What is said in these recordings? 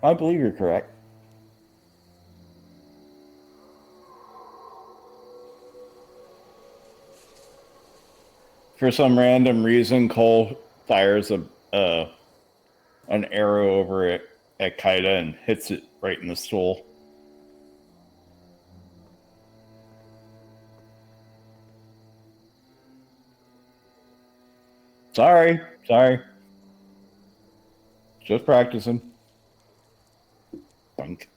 I believe you're correct. For some random reason, Cole fires an arrow over at Kaida and hits it right in the stool. Sorry. Just practicing. Thunk.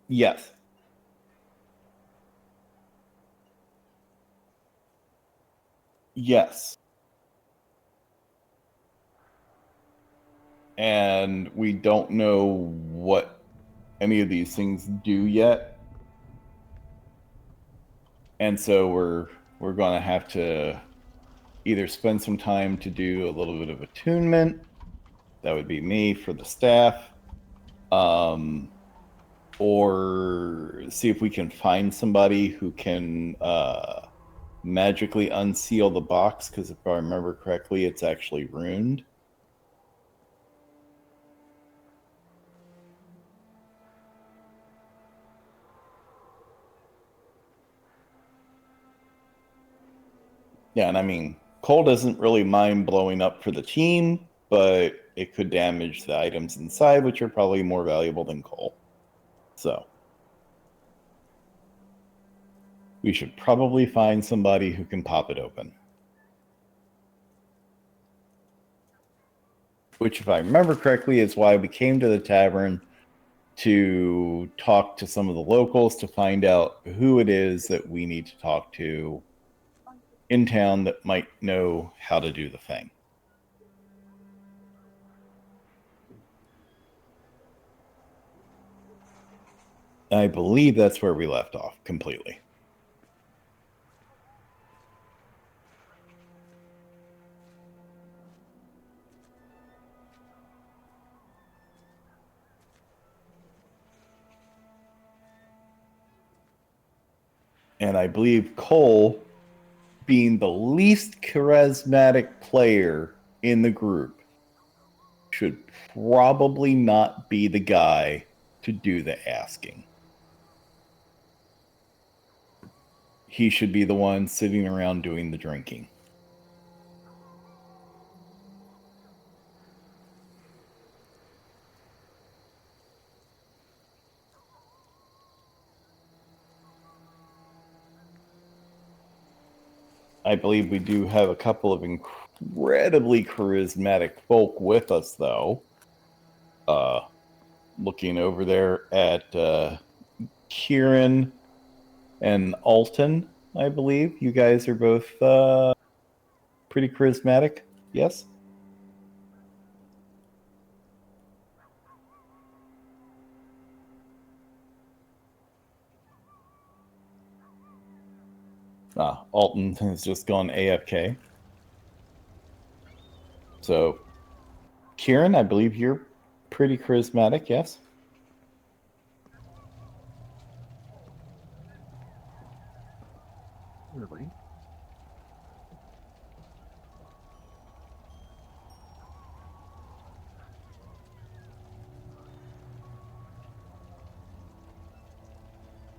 Yes. Yes. And we don't know what any of these things do yet. And so we're going to have to either spend some time to do a little bit of attunement. That would be me for the staff. Or see if we can find somebody who can magically unseal the box, because if I remember correctly, it's actually ruined. Yeah, and I mean, Cole doesn't really mind blowing up for the team, but it could damage the items inside, which are probably more valuable than Cole. So we should probably find somebody who can pop it open. Which, if I remember correctly, is why we came to the tavern to talk to some of the locals to find out who it is that we need to talk to in town that might know how to do the thing. I believe that's where we left off completely. And I believe Cole, being the least charismatic player in the group, should probably not be the guy to do the asking. He should be the one sitting around doing the drinking. I believe we do have a couple of incredibly charismatic folk with us, though. Looking over there at Kieran and Alton, I believe. You guys are both pretty charismatic, yes? Alton has just gone AFK. So, Kieran, I believe you're pretty charismatic, yes? Really?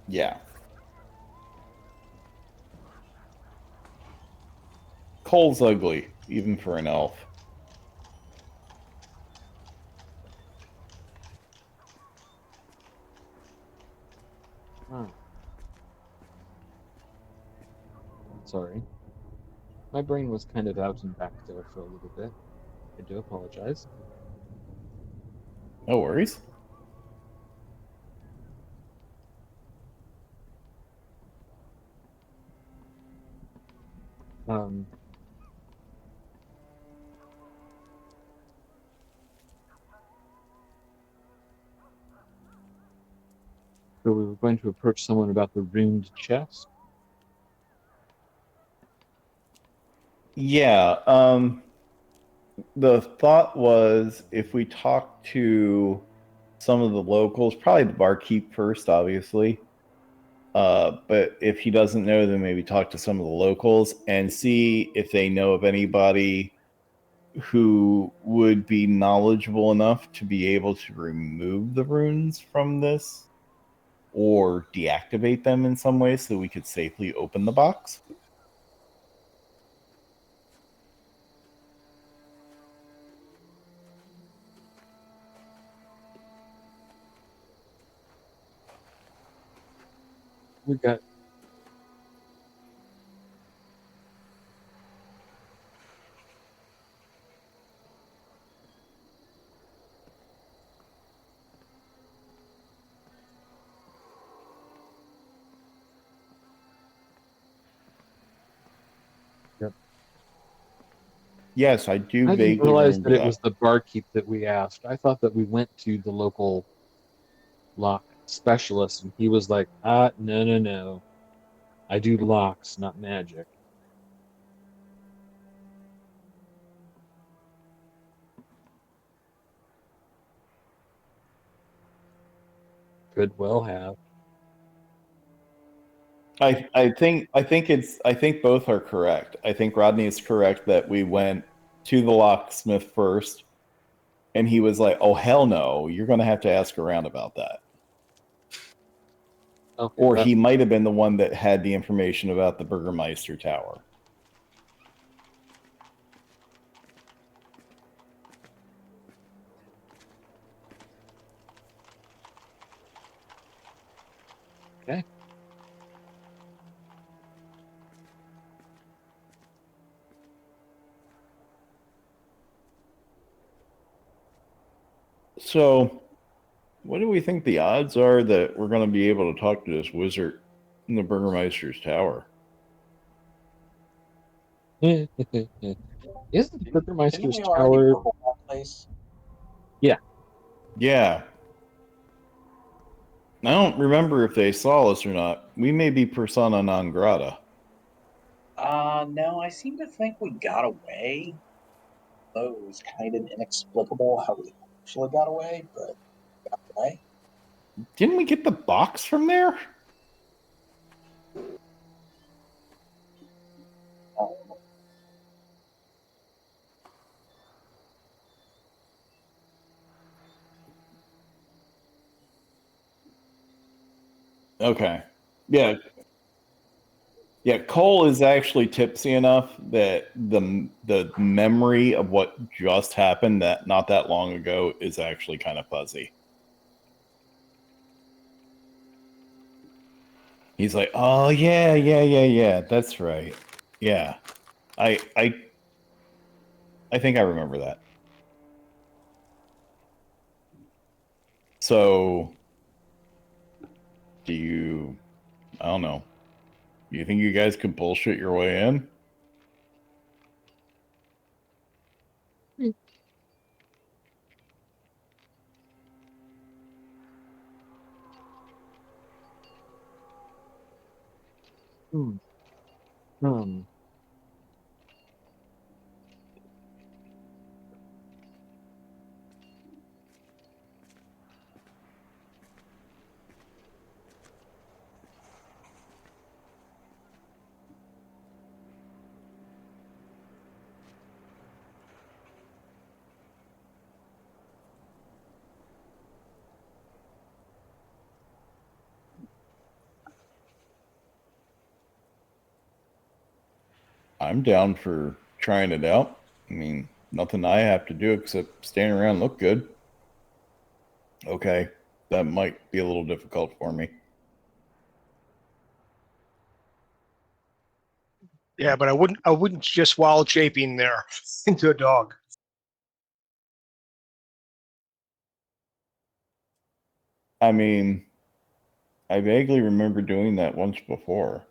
Yeah. Cole's ugly, even for an elf. Oh, sorry. My brain was kind of out and back there for a little bit. I do apologize. No worries. Um, going to approach someone about the ruined chest. Yeah. The thought was if we talk to some of the locals, probably the barkeep first, obviously. But if he doesn't know, then maybe talk to some of the locals and see if they know of anybody who would be knowledgeable enough to be able to remove the runes from this or deactivate them in some way so we could safely open the box. We got yep. Yes, I do I didn't vaguely realize remember that it that. was the barkeep that we asked. I thought that we went to the local lock specialist, and he was like, no, no, no. I do locks, not magic. Could well have. I think both are correct. I think Rodney is correct that we went to the locksmith first and he was like, "Oh hell no, you're going to have to ask around about that." Okay, Or that he makes might have been the one that had the information about the Burgermeister Tower. okay. So, what do we think the odds are that we're going to be able to talk to this wizard in the Burgermeister's Tower? Isn't Didn't Burgermeister's we already Tower? Google that place? Yeah. Yeah. I don't remember if they saw us or not. We may be persona non grata. No, I seem to think we got away. Though it was kind of inexplicable how we actually got away, but right? Didn't we get the box from there? Um, Okay. Yeah. Yeah, Cole is actually tipsy enough that the memory of what just happened that not that long ago is actually kind of fuzzy. He's like, "Oh yeah, yeah, yeah, yeah. That's right. Yeah. I I I think I remember that." So, do you I don't know. Do you think you guys could bullshit your way in? Hmm. Hmm. I'm down for trying it out. I mean, nothing I have to do except stand around and look good. Okay, that might be a little difficult for me. Yeah, but I wouldn't just wild shaping there into a dog. I mean, I vaguely remember doing that once before.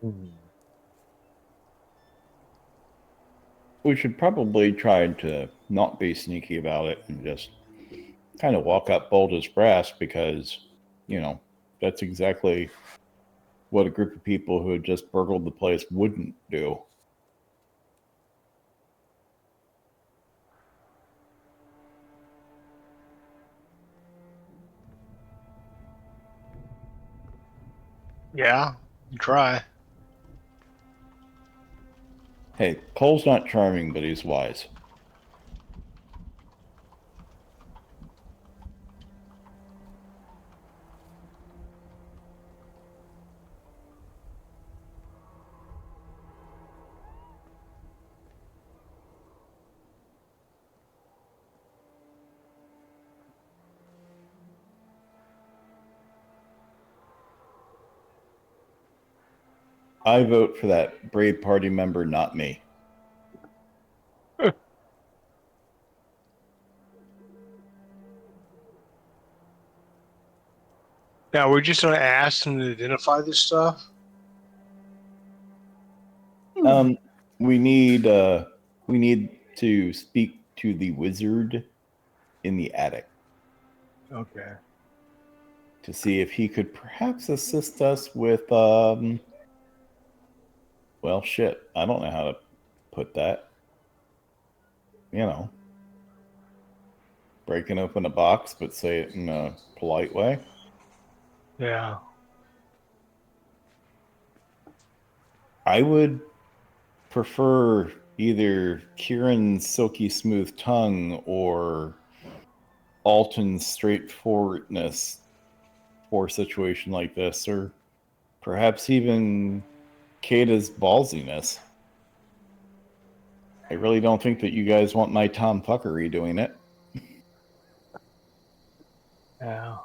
Hmm. We should probably try to not be sneaky about it and just kind of walk up bold as brass because, that's exactly what a group of people who had just burgled the place wouldn't do. Yeah, you try. Hey, Cole's not charming, but he's wise. I vote for that brave party member, not me. Now we're just going to ask them to identify this stuff. Um, we need to speak to the wizard in the attic Okay. to see if he could perhaps assist us with well, shit, I don't know how to put that. Breaking open a box, but say it in a polite way. Yeah. I would prefer either Kieran's silky smooth tongue or Alton's straightforwardness for a situation like this, or perhaps even Kata's ballsiness. I really don't think that you guys want my tomfuckery doing it. Yeah.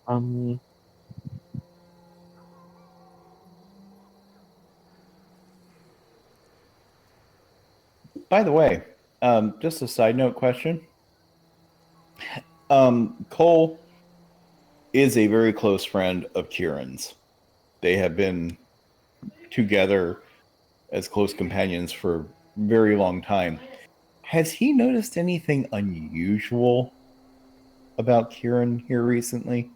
Um, By the way, just a side note question. Cole is a very close friend of Kieran's. They have been together as close companions for a very long time. Has he noticed anything unusual about Kieran here recently?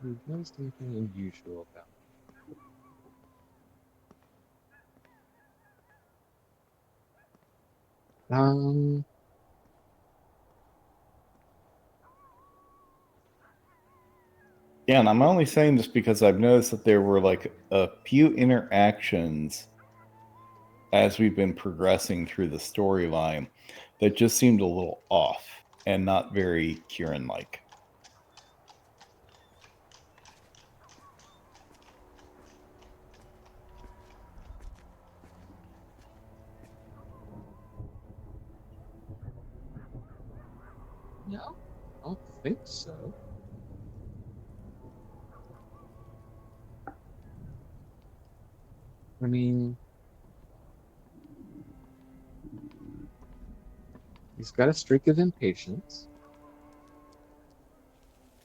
have you noticed anything unusual about it? Yeah, and I'm only saying this because I've noticed that there were like a few interactions as we've been progressing through the storyline that just seemed a little off and not very Kieran like. No, I don't think so. I mean, he's got a streak of impatience.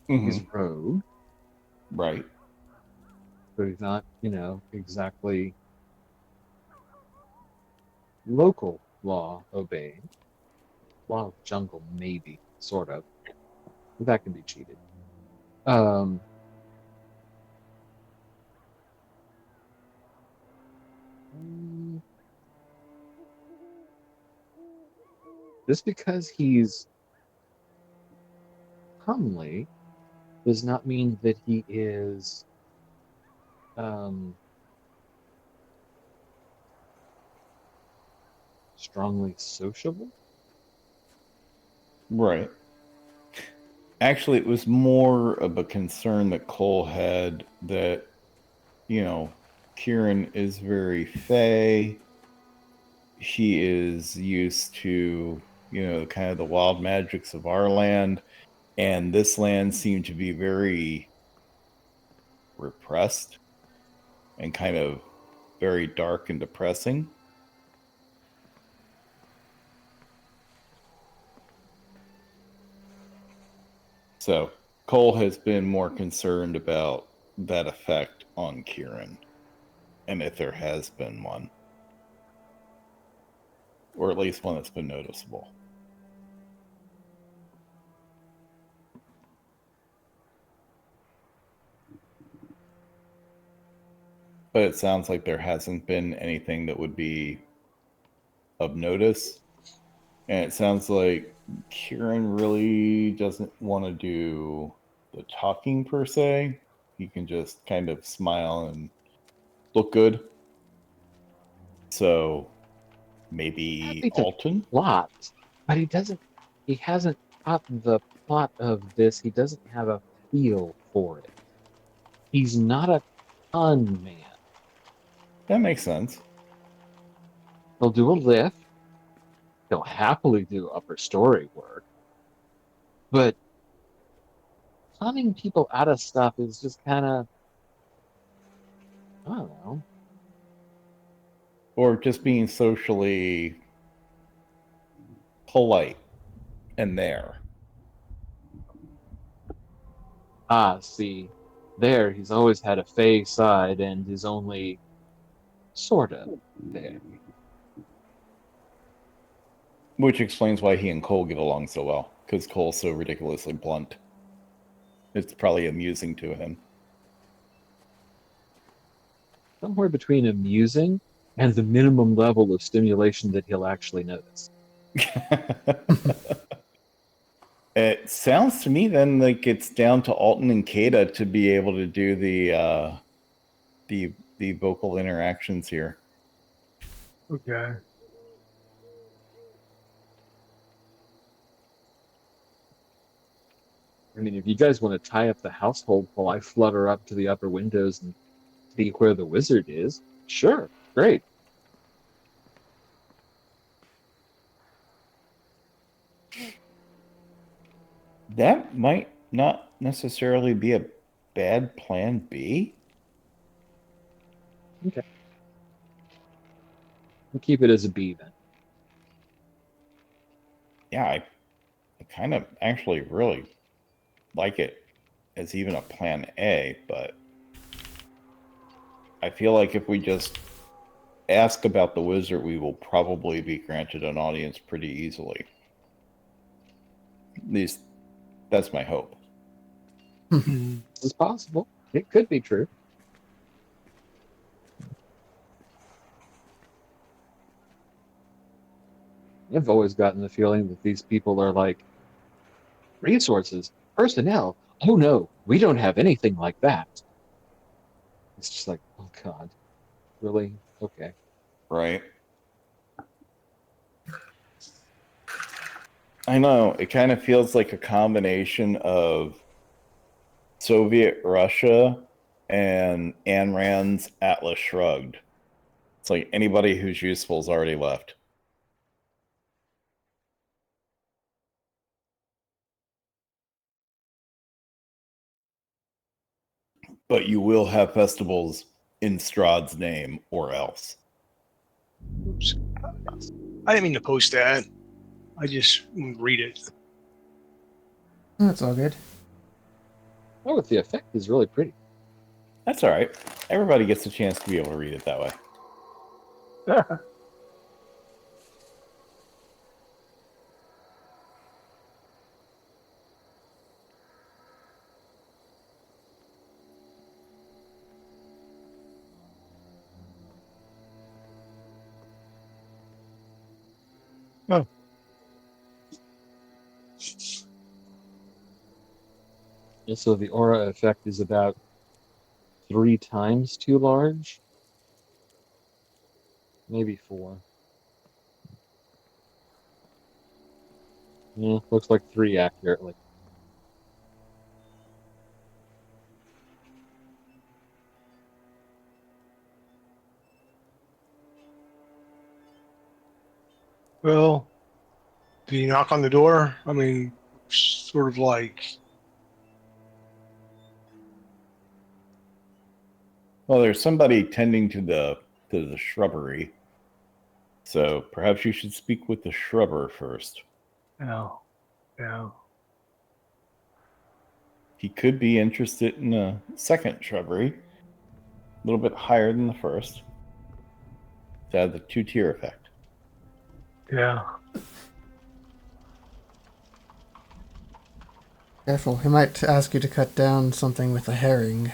He's Mm-hmm. rogue, Right. but he's not, exactly local law obeying. Law of jungle, maybe, sort of. But that can be cheated. Um, mm, just because he's comely does not mean that he is um, strongly sociable. Right. Actually, it was more of a concern that Cole had that, Kieran is very fey. he is used to, kind of the wild magics of our land, and this land seemed to be very repressed and kind of very dark and depressing. So Cole has been more concerned about that effect on Kieran, and if there has been one, or at least one that's been noticeable. But it sounds like there hasn't been anything that would be of notice. And it sounds like Kieran really doesn't want to do the talking per se. He can just kind of smile and look good. So maybe Happy to Alton? plot, but he hasn't caught the plot of this. He doesn't have a feel for it. He's not a con man. That makes sense. He'll do a lift. He'll happily do upper story work. But conning people out of stuff is just kind of, I don't know. Or just being socially polite and there. See, there he's always had a fey side and is only sort of there. Which explains why he and Cole get along so well, because Cole's so ridiculously blunt. It's probably amusing to him. Somewhere between amusing and the minimum level of stimulation that he'll actually notice. It sounds to me then like it's down to Alton and Kata to be able to do the vocal interactions here. Okay. I mean, if you guys want to tie up the household while I flutter up to the upper windows and see where the wizard is, sure, great. That might not necessarily be a bad plan B. Okay. We'll keep it as a B then. Yeah, I kind of actually really like it as even a plan A, but I feel like if we just ask about the wizard, we will probably be granted an audience pretty easily. At least that's my hope. It's possible. It could be true. I've always gotten the feeling that these people are like, resources, personnel. Oh no, we don't have anything like that. It's just like, oh God, really? Okay. Right. I know. It kind of feels like a combination of Soviet Russia and Ayn Rand's Atlas Shrugged. It's like anybody who's useful is already left. But you will have festivals in Strahd's name or else. Oops. I didn't mean to post that. I just read it. That's all good. Oh, the effect is really pretty. That's all right. Everybody gets a chance to be able to read it that way. Oh. And so the aura effect is about 3 times too large. Maybe 4. Yeah, looks like 3 accurately. Well, do you knock on the door? I mean, sort of like, Well, there's somebody tending to the shrubbery, so perhaps you should speak with the shrubber first. no, no. He could be interested in a second shrubbery, a little bit higher than the first, to have the two-tier effect. Yeah. Careful, he might ask you to cut down something with a herring.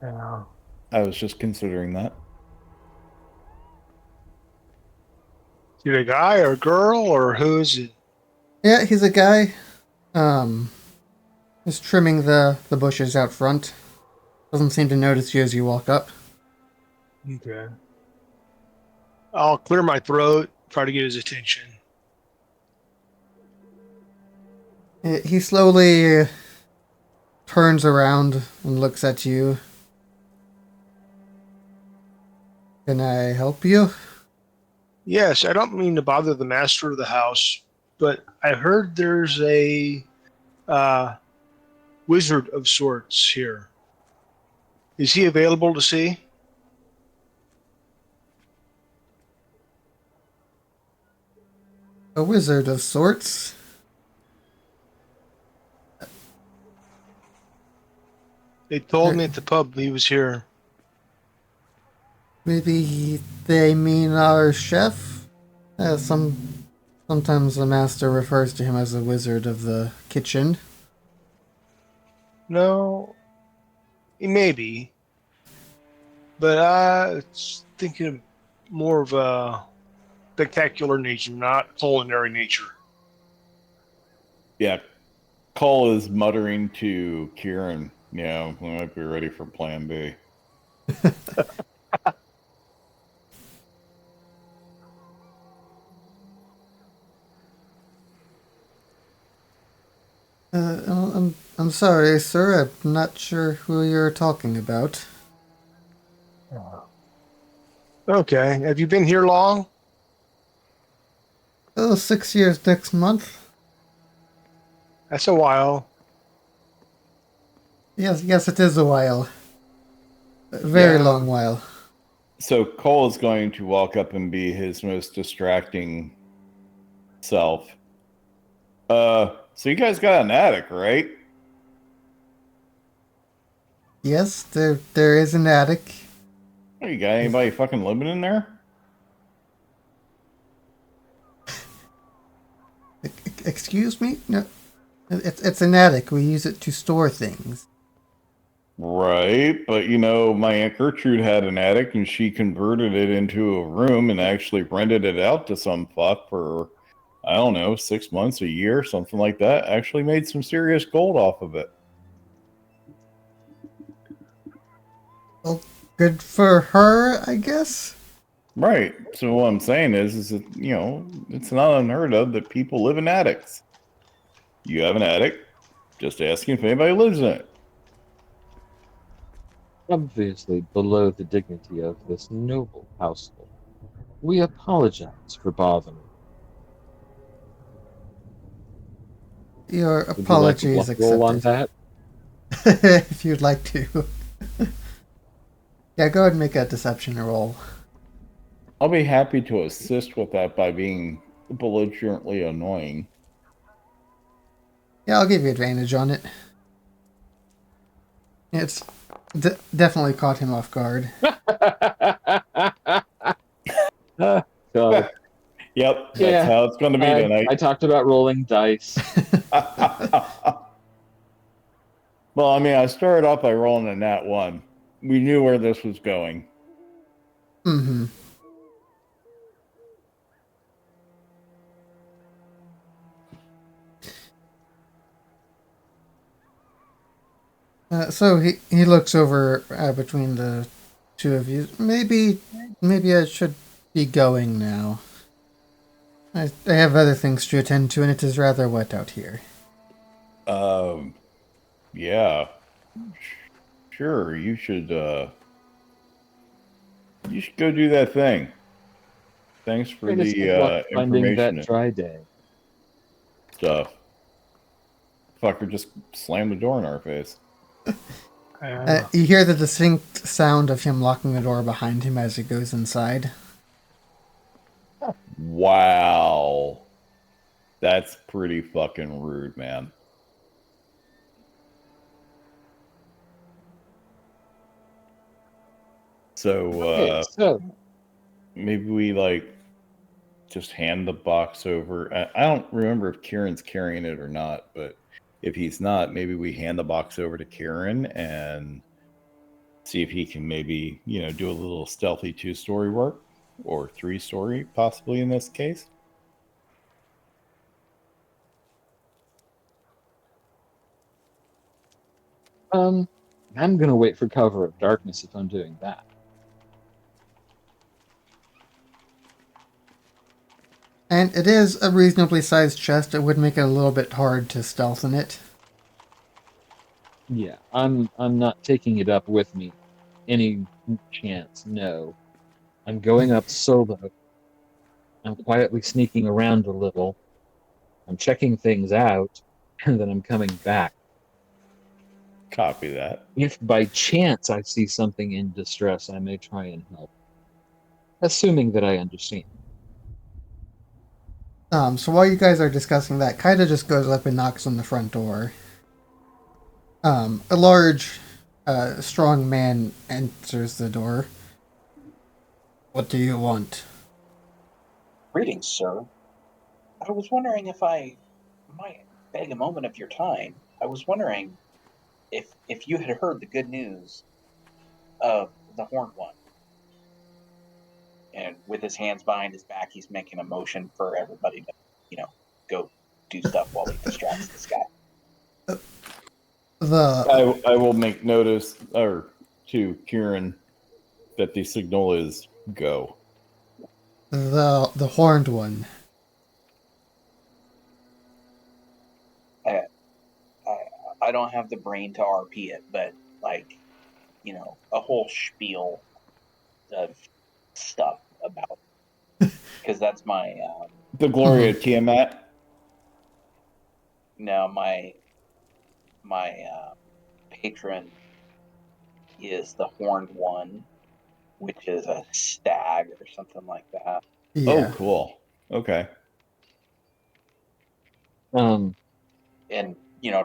Yeah. I was just considering that. Is it a guy or a girl or who is it? Yeah, he's a guy. Just trimming the bushes out front. Doesn't seem to notice you as you walk up. Okay. I'll clear my throat, try to get his attention. He slowly turns around and looks at you. Can I help you? Yes, I don't mean to bother the master of the house, but I heard there's a uh, wizard of sorts here. Is he available to see? A wizard of sorts. They told me at the pub he was here. Maybe they mean our chef? Sometimes the master refers to him as a wizard of the kitchen. No, he may be, but I was thinking more of a spectacular nature, not culinary nature. Yeah, Cole is muttering to Kieran, we might be ready for plan B. I'm sorry, sir. I'm not sure who you're talking about. Okay, have you been here long? Oh, 6 years next month. That's a while. Yes, it is a while. A very Yeah. long while. So Cole is going to walk up and be his most distracting self. So you guys got an attic, right? Yes, there is an attic. Oh, you got anybody fucking living in there? Excuse me? No, it's an attic. We use it to store things. Right, but my Aunt Gertrude had an attic and she converted it into a room and actually rented it out to some fuck for, I don't know, 6 months, a year, something like that. Actually made some serious gold off of it. Well, good for her, I guess. Right. So what I'm saying is that, it's not unheard of that people live in attics. You have an attic, just asking if anybody lives in it. Obviously below the dignity of this noble household. We apologize for bothering. Your Would you like a apologies bluff roll on accepted. that? If you'd like to. Yeah, go ahead and make a deception roll. I'll be happy to assist with that by being belligerently annoying. Yeah, I'll give you advantage on it. It's definitely caught him off guard. God. Yep, that's Yeah, how it's going to be tonight. I talked about rolling dice. Well, I started off by rolling a nat 1. We knew where this was going. Mm-hmm. So he looks over between the two of you. Maybe I should be going now. I have other things to attend to, and it is rather wet out here. Yeah. Sure, you should, should go do that thing. Thanks for Greatest the of luck finding that information and dry day. stuff. Fucker just slammed the door in our face. You hear the distinct sound of him locking the door behind him as he goes inside. Wow. That's pretty fucking rude, man. So, Okay, so maybe we, like, just hand the box over. I don't remember if Kieran's carrying it or not, but if he's not, maybe we hand the box over to Kieran and see if he can maybe, do a little stealthy 2-story work or 3-story, possibly in this case. I'm gonna wait for cover of darkness if I'm doing that. And it is a reasonably sized chest. It would make it a little bit hard to stealth in it. Yeah, I'm not taking it up with me. Any chance? No. I'm going up solo. I'm quietly sneaking around a little. I'm checking things out, and then I'm coming back. Copy that. If by chance I see something in distress, I may try and help. Assuming that I understand. So while you guys are discussing that, Kaida just goes up and knocks on the front door. A large, strong man enters the door. What do you want? Greetings, sir. I was wondering if I might beg a moment of your time. I was wondering if you had heard the good news of the Horned One. And with his hands behind his back, he's making a motion for everybody to, go do stuff while he distracts this guy. I will make notice to Kieran that the signal is go. The horned one. I don't have the brain to RP it, but a whole spiel of stuff about, because that's my The glory of Tiamat. no my patron is the Horned One, which is a stag or something like that. Yeah. Oh, cool. Okay. Um, And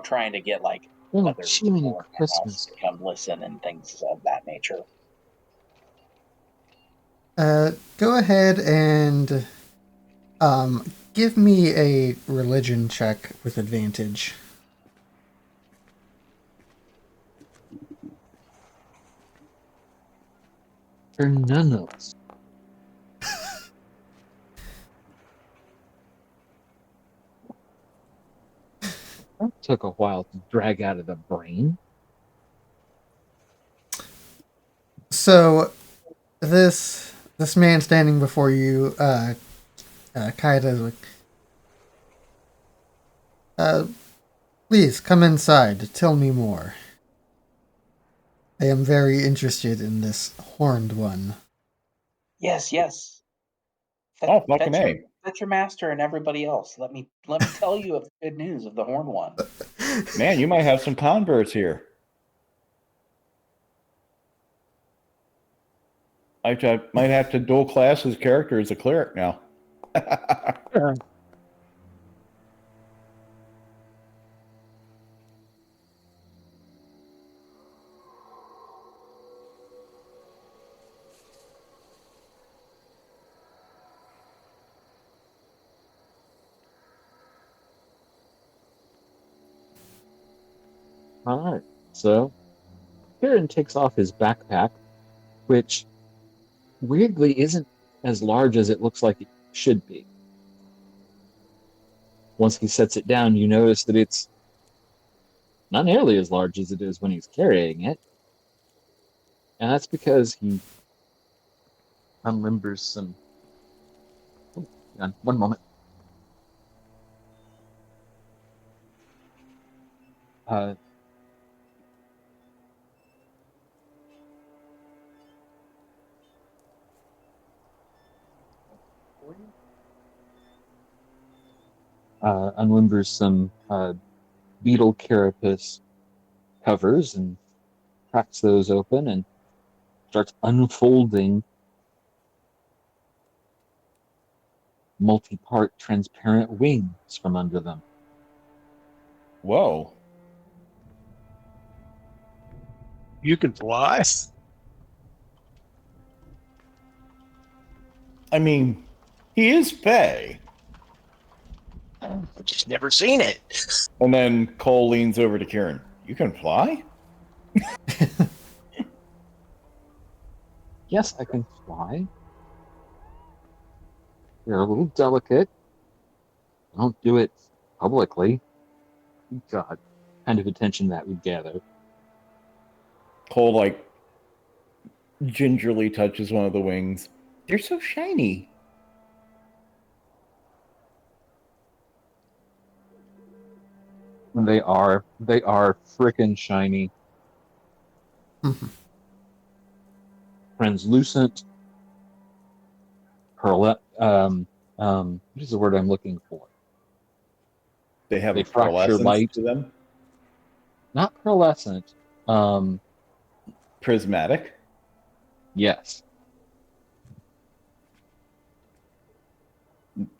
trying to get like oh, other Jiminy people in the house Christmas. to come listen and things of that nature. Go ahead and give me a religion check with advantage. For none of us. That took a while to drag out of the brain. So this man standing before you, Kaida is like, please come inside. Tell me more. I am very interested in this horned one. Yes. Oh, fucking A. That's your master and everybody else. Let me tell you of the good news of the Horned One. Man, you might have some converts here. I might have to dual class his character as a cleric now. All right. So Kieran takes off his backpack, which weirdly isn't as large as it looks like it should be. Once he sets it down, you notice that it's not nearly as large as it is when he's carrying it. And that's because he unlimbers some. Oh, hang on, one moment. Uh, unlimbers some beetle carapace covers and cracks those open and starts unfolding multi-part transparent wings from under them. Whoa. You can fly. I mean, he is Faye. I've just never seen it. And then Cole leans over to Kieran. You can fly? Yes, I can fly. They're a little delicate. I don't do it publicly. God, kind of attention that would gather. Cole, like, gingerly touches one of the wings. They're so shiny. They are frickin' shiny. Mhm. Translucent. What is the word I'm looking for? They have They a fracture pearlescence light. to them. Not pearlescent. Prismatic. Yes.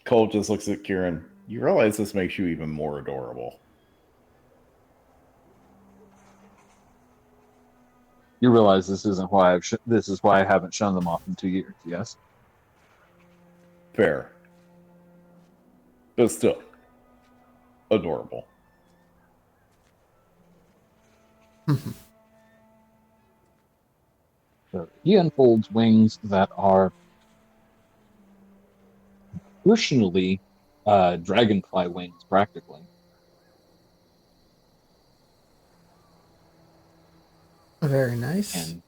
Cole just looks at Kieran. You realize this makes you even more adorable. You realize this isn't why this is why I haven't shown them off in 2 years. Yes. Fair. But still, adorable. So he unfolds wings that are crucially dragonfly wings, practically. Very nice. And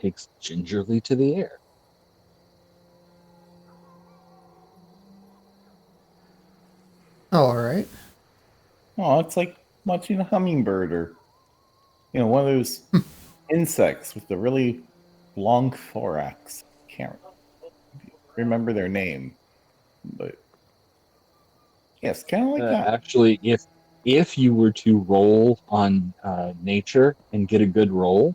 takes gingerly to the air. All right. Oh, it's like watching a hummingbird or, one of those insects with the really long thorax. Can't remember their name, but yes, kind of like that. Actually, if you were to roll on nature and get a good roll,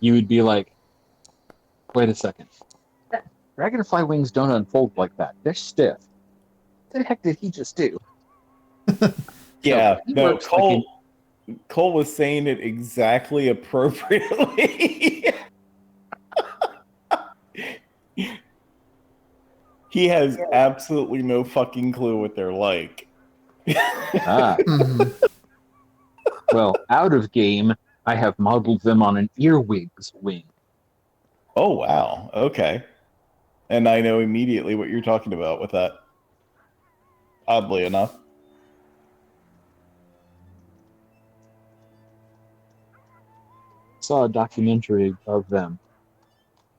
you would be like, wait a second. Dragonfly wings don't unfold like that. They're stiff. What the heck did he just do? Yeah, he no, works like Cole was saying it exactly appropriately. He has absolutely no fucking clue what they're like. Mhm. Well, out of game, I have modeled them on an earwig's wing. Oh, wow. Okay. And I know immediately what you're talking about with that. Oddly enough. Saw a documentary of them,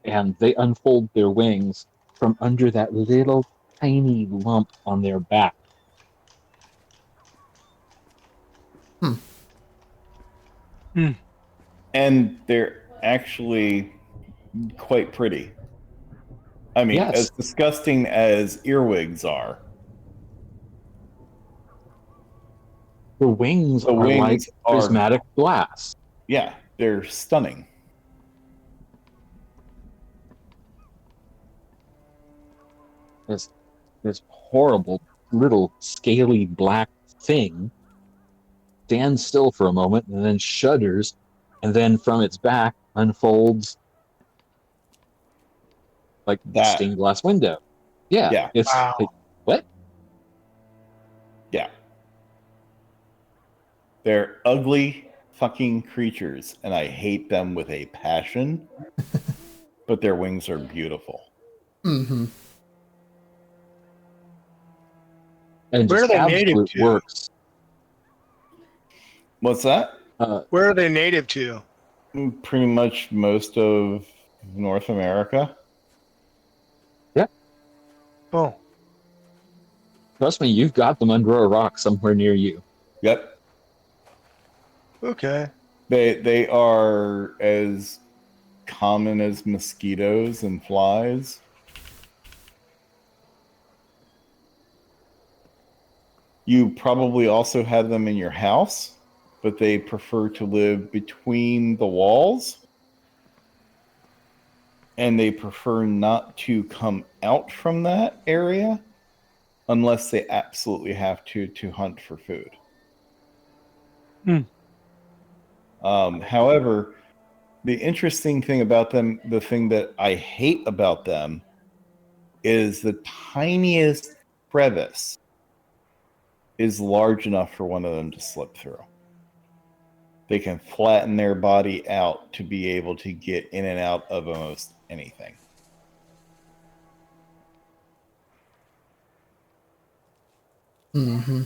and they unfold their wings from under that little tiny lump on their back. And they're actually quite pretty. I mean, as Yes, disgusting as earwigs are, the wings the are like wings are, prismatic glass. yeah, they're stunning. This horrible little scaly black thing stands still for a moment and then shudders, and then from its back unfolds like a That, stained glass window. Yeah, yeah, it's Wow. like, what? yeah. They're ugly fucking creatures, and I hate them with a passion, but their wings are beautiful. Mhm. And Where just are they native absolute to? works. What's that? Where are they native to? Pretty much most of North America. Yeah, Oh, trust me, you've got them under a rock somewhere near you. Yep. okay. They are as common as mosquitoes and flies. You probably also have them in your house, but they prefer to live between the walls. And they prefer not to come out from that area unless they absolutely have to hunt for food. However, the interesting thing about them, the thing that I hate about them, is the tiniest crevice is large enough for one of them to slip through. They can flatten their body out to be able to get in and out of almost anything. Mm-hmm.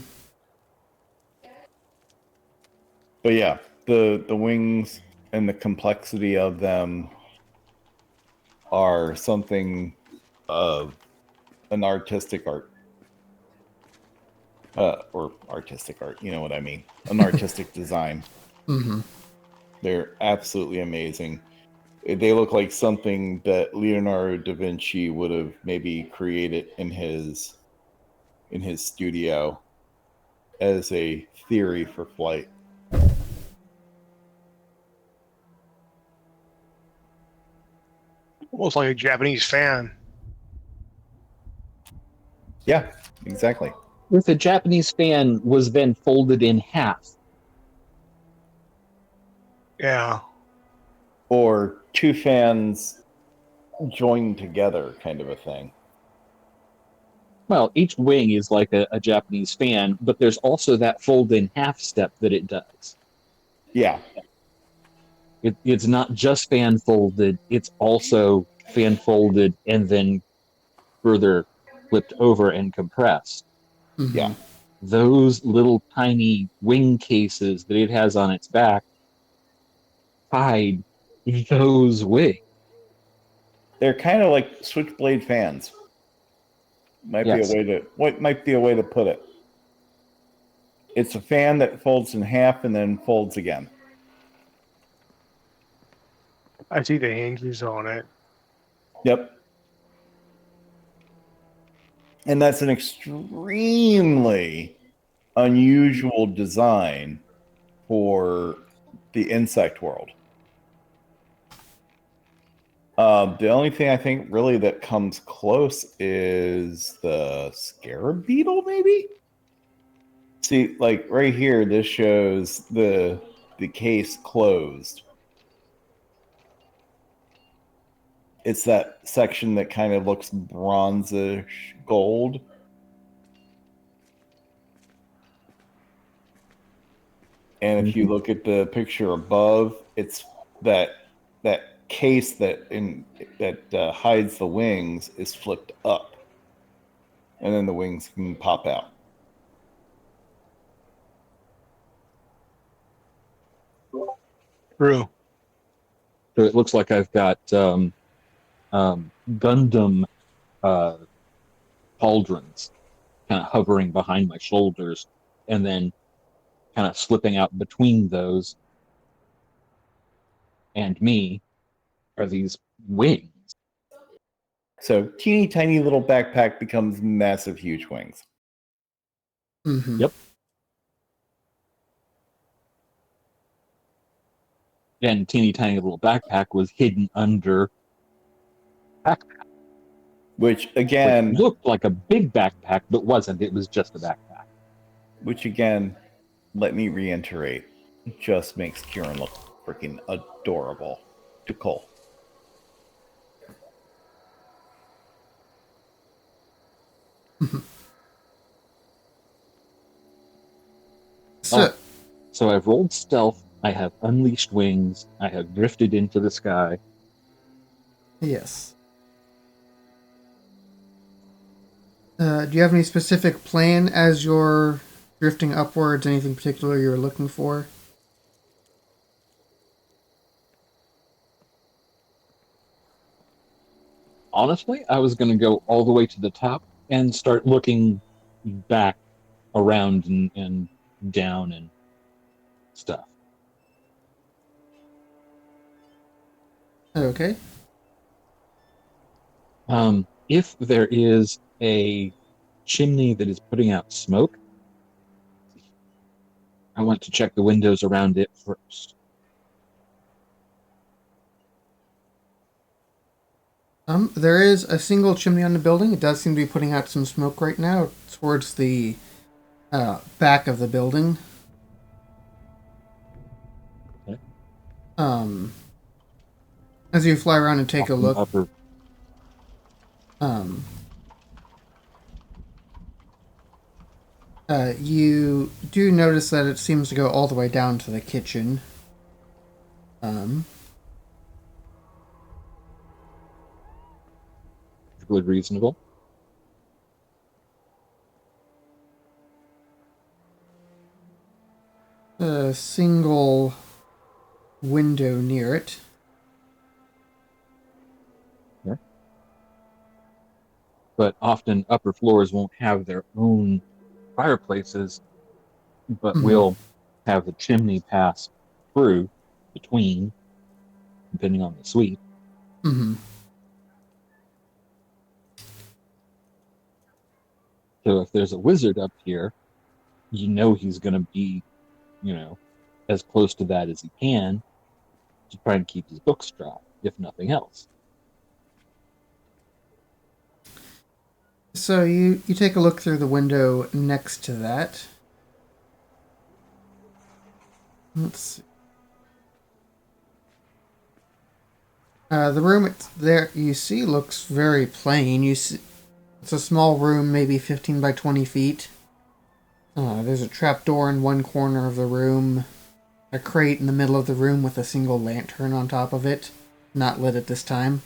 But yeah, the wings and the complexity of them are something of an artistic art. Or artistic art, you know what I mean. An artistic design. Mm-hmm. They're absolutely amazing. They look like something that Leonardo da Vinci would have maybe created in his studio as a theory for flight. Almost like a Japanese fan. Yeah, exactly. If the Japanese fan was then folded in half. Yeah. Or two fans joined together kind of a thing. Well, each wing is like a Japanese fan, but there's also that fold in half step that it does. Yeah. It's not just fan folded, it's also fan folded and then further flipped over and compressed. Mm-hmm. Yeah. Those little tiny wing cases that it has on its back hide those wings. They're kind of like switchblade fans. Yes. Might be a way to put it. It's a fan that folds in half and then folds again. I see the hinges on it. Yep. And that's an extremely unusual design for the insect world. The only thing I think really that comes close is the scarab beetle, maybe? See, like right here, this shows the case closed. It's that section that kind of looks bronzish gold. And if you look at the picture above, it's that case that hides the wings is flipped up, and then the wings can pop out. True. So it looks like I've got Gundam pauldrons kind of hovering behind my shoulders and then kind of slipping out between those and me are these wings. So teeny tiny little backpack becomes massive, huge wings. Mm-hmm. Yep. And teeny tiny little backpack was hidden under backpack, Which which again, looked like a big backpack, but wasn't. It was just a backpack. let me reiterate, just makes Kieran look freaking adorable to Cole. So, So I've rolled stealth, I have unleashed wings, I have drifted into the sky. yes. Do you have any specific plan as you're drifting upwards? Anything particular you're looking for? Honestly, I was going to go all the way to the top and start looking back around and down and stuff. Okay. If there is a chimney that is putting out smoke, I want to check the windows around it first. There is a single chimney on the building. It does seem to be putting out some smoke right now towards the back of the building. Okay. Um, as you fly around and take a Often look, upper. um, you do notice that it seems to go all the way down to the kitchen. Um, Perfectly reasonable. a single window near it. Yeah. But often upper floors won't have their own fireplaces, but Mm-hmm. will have the chimney pass through between, depending on the suite. Mm-hmm. So if there's a wizard up here, you know he's going to be, you know, as close to that as he can to try and keep his books dry, if nothing else. So you take a look through the window next to that. Let's see. The room there you see looks very plain. You see, it's a small room, maybe 15 by 20 feet. There's a trapdoor in one corner of the room, a crate in the middle of the room with a single lantern on top of it, not lit at this time,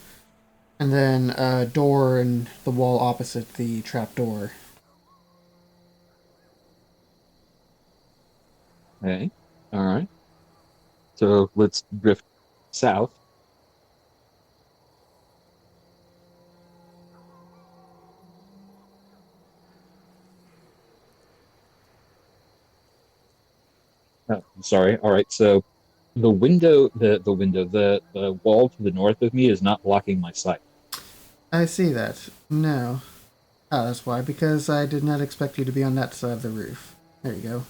and then a door in the wall opposite the trapdoor. Okay. All right. So let's drift south. Oh, sorry. All right. So the wall to the north of me is not blocking my sight. I see that. No. Oh, that's why, because I did not expect you to be on that side of the roof. There you go.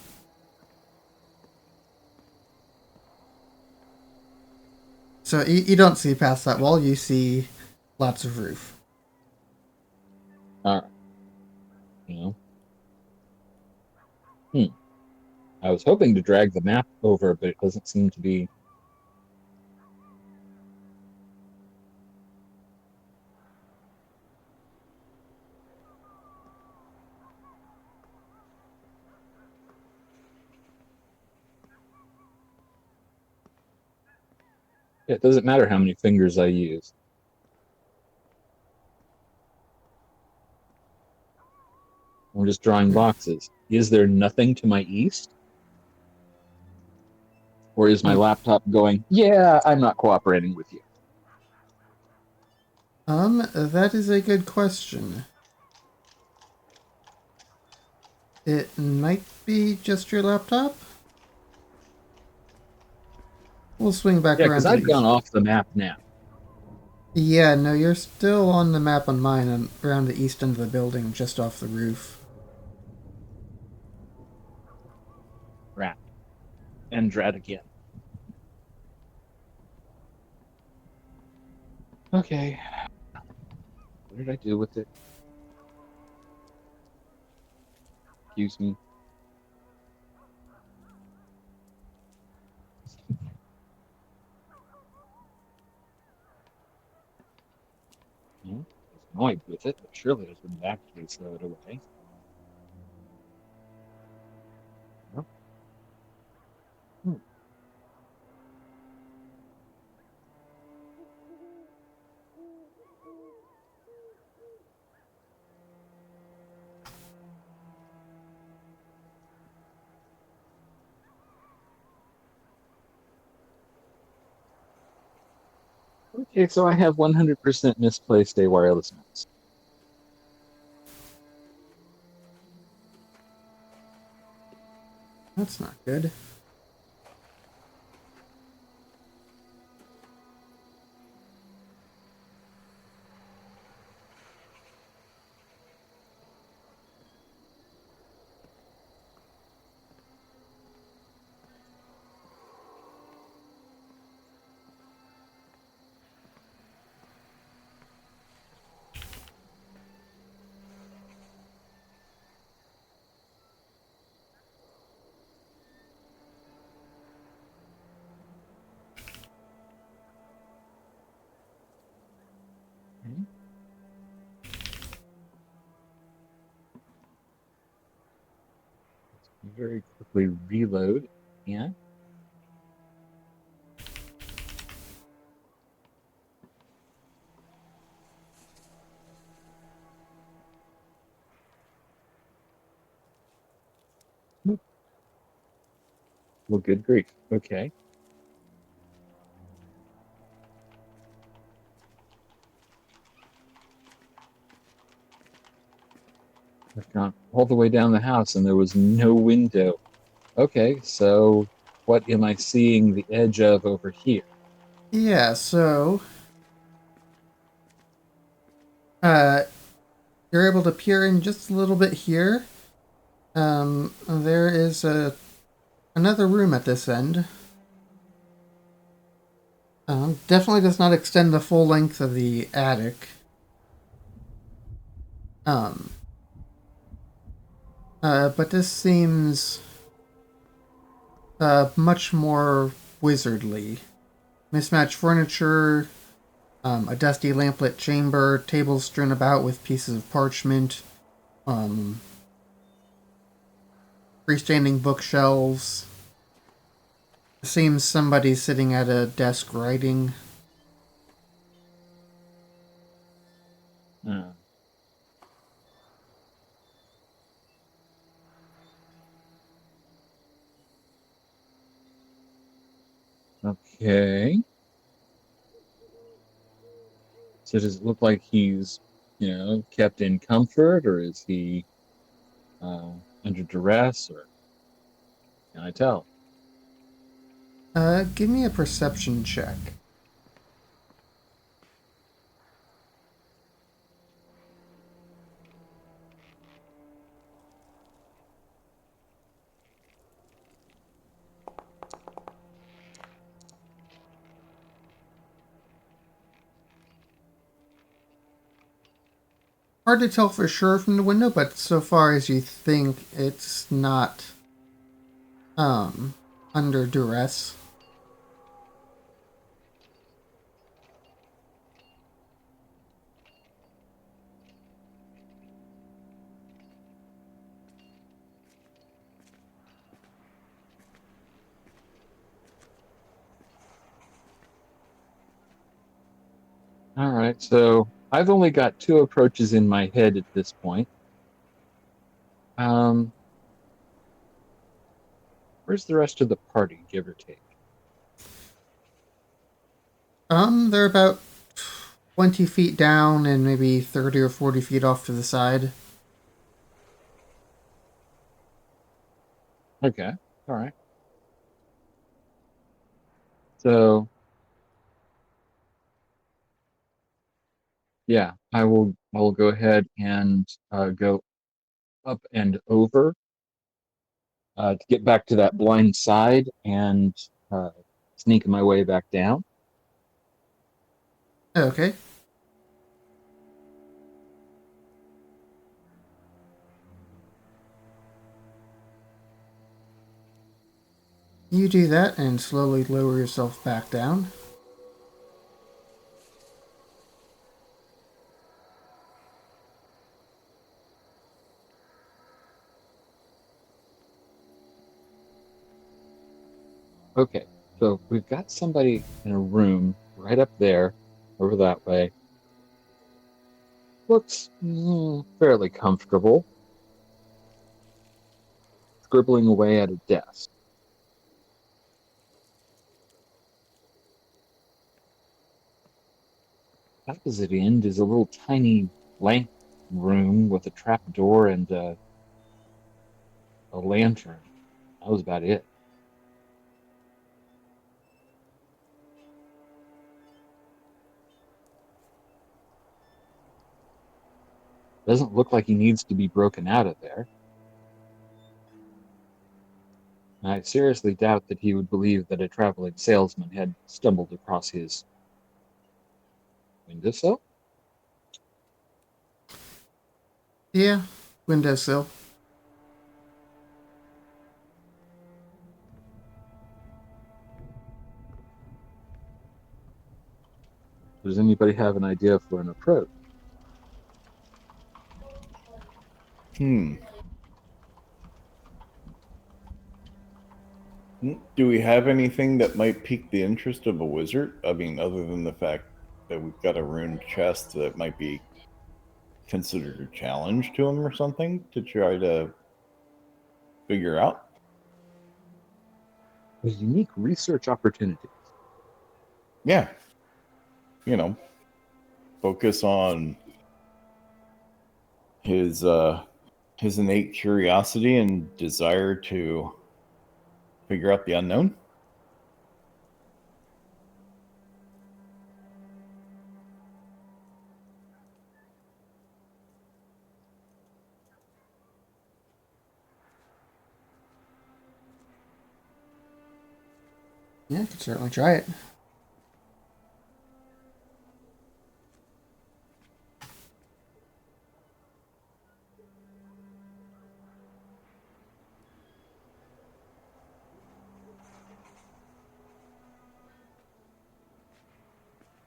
So you don't see past that wall, you see lots of roof. All right. You know. Hmm. I was hoping to drag the map over, but it doesn't seem to be. It doesn't matter how many fingers I use. I'm just drawing boxes. Is there nothing to my east? Or is my laptop going, yeah, I'm not cooperating with you? That is a good question. It might be just your laptop. We'll swing back Yeah, around because to the I've gone east. off the map now. Yeah, no, you're still on the map on mine and around the east end of the building, just off the roof. Rat. And drat again. Okay. What did I do with it? Excuse me. I was annoyed with it, but surely I wouldn't actually throw it away. No. Hmm. Okay, so I have 100% misplaced a wireless mouse. That's not good. very quickly reload. Yeah. Well, good grief. Okay. I've gone all the way down the house and there was no window. Okay, so what am I seeing the edge of over here? Yeah, so uh, you're able to peer in just a little bit here. There is another room at this end. Definitely does not extend the full length of the attic. Um, but this seems much more wizardly. Mismatched furniture, a dusty lamplit chamber, tables strewn about with pieces of parchment, um, freestanding bookshelves. Seems somebody sitting at a desk writing. Uh, okay. So does it look like he's, kept in comfort, or is he under duress, or can I tell? Give me a perception check. Hard to tell for sure from the window, but so far as you think, it's not under duress. All right, so I've only got two approaches in my head at this point. Um, where's the rest of the party, give or take? They're about 20 feet down and maybe 30 or 40 feet off to the side. Okay, all right. So yeah, I will go ahead and go up and over to get back to that blind side and uh, sneak my way back down. Okay. You do that and slowly lower yourself back down. Okay, so we've got somebody in a room right up there, over that way. Looks fairly comfortable, scribbling away at a desk. Opposite end is a little tiny blank room with a trap door and a lantern. That was about it. Doesn't look like he needs to be broken out of there. I seriously doubt that he would believe that a traveling salesman had stumbled across his windowsill. Yeah, windowsill. Does anybody have an idea for an approach? Hmm. Do we have anything that might pique the interest of a wizard? I mean, other than the fact that we've got a ruined chest that might be considered a challenge to him or something to try to figure out? A unique research opportunity. Yeah. You know, focus on his innate curiosity and desire to figure out the unknown. Yeah, I could certainly try it.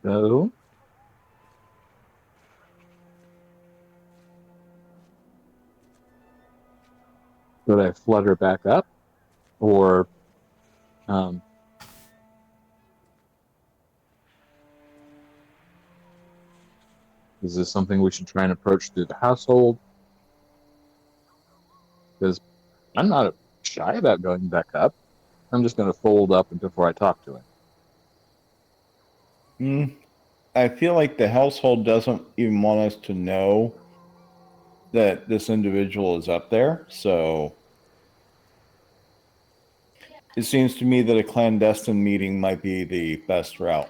So, should I flutter back up, or um, is this something we should try and approach through the household? Because I'm not shy about going back up. I'm just going to fold up before I talk to him. I feel like the household doesn't even want us to know that this individual is up there. So it seems to me that a clandestine meeting might be the best route.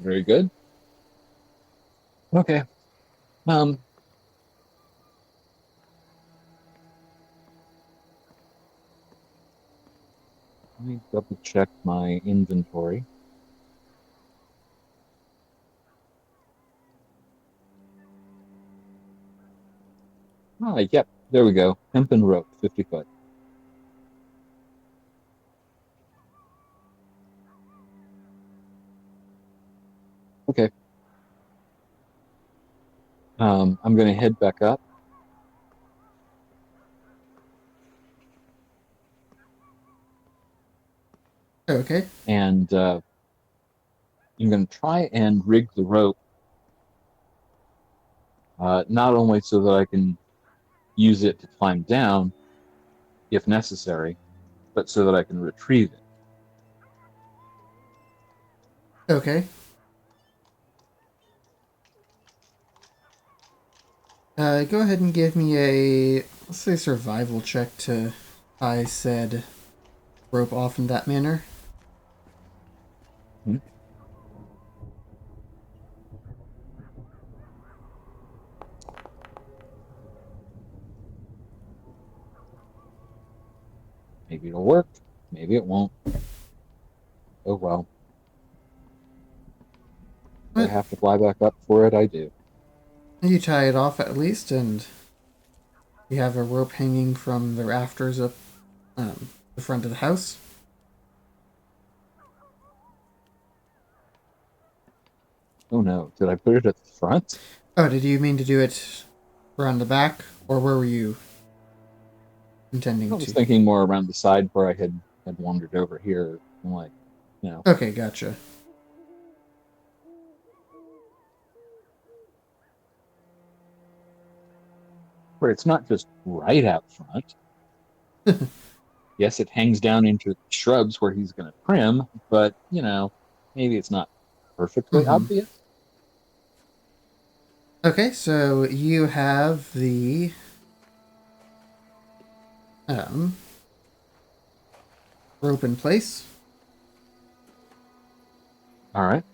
Very good. Okay. Let me double check my inventory. Yep. There we go. Hempen rope, 50 foot. Okay. I'm going to head back up. Okay. And I'm going to try and rig the rope, not only so that I can use it to climb down, if necessary, but so that I can retrieve it. Okay. Go ahead and give me a, let's say, survival check to tie said rope off in that manner. Hmm. Maybe it'll work. Maybe it won't. Oh well. If I have to fly back up for it, I do. You tie it off at least, and you have a rope hanging from the rafters up the front of the house. Oh no, did I put it at the front? Oh, did you mean to do it around the back, or where were you I intending was to? thinking more around the side where I had wandered over here. I'm like, Okay, gotcha. where it's not just right out front. Yes, it hangs down into the shrubs where he's going to trim, but, maybe it's not perfectly Mm-hmm. obvious. Okay, so you have the rope in place. All right.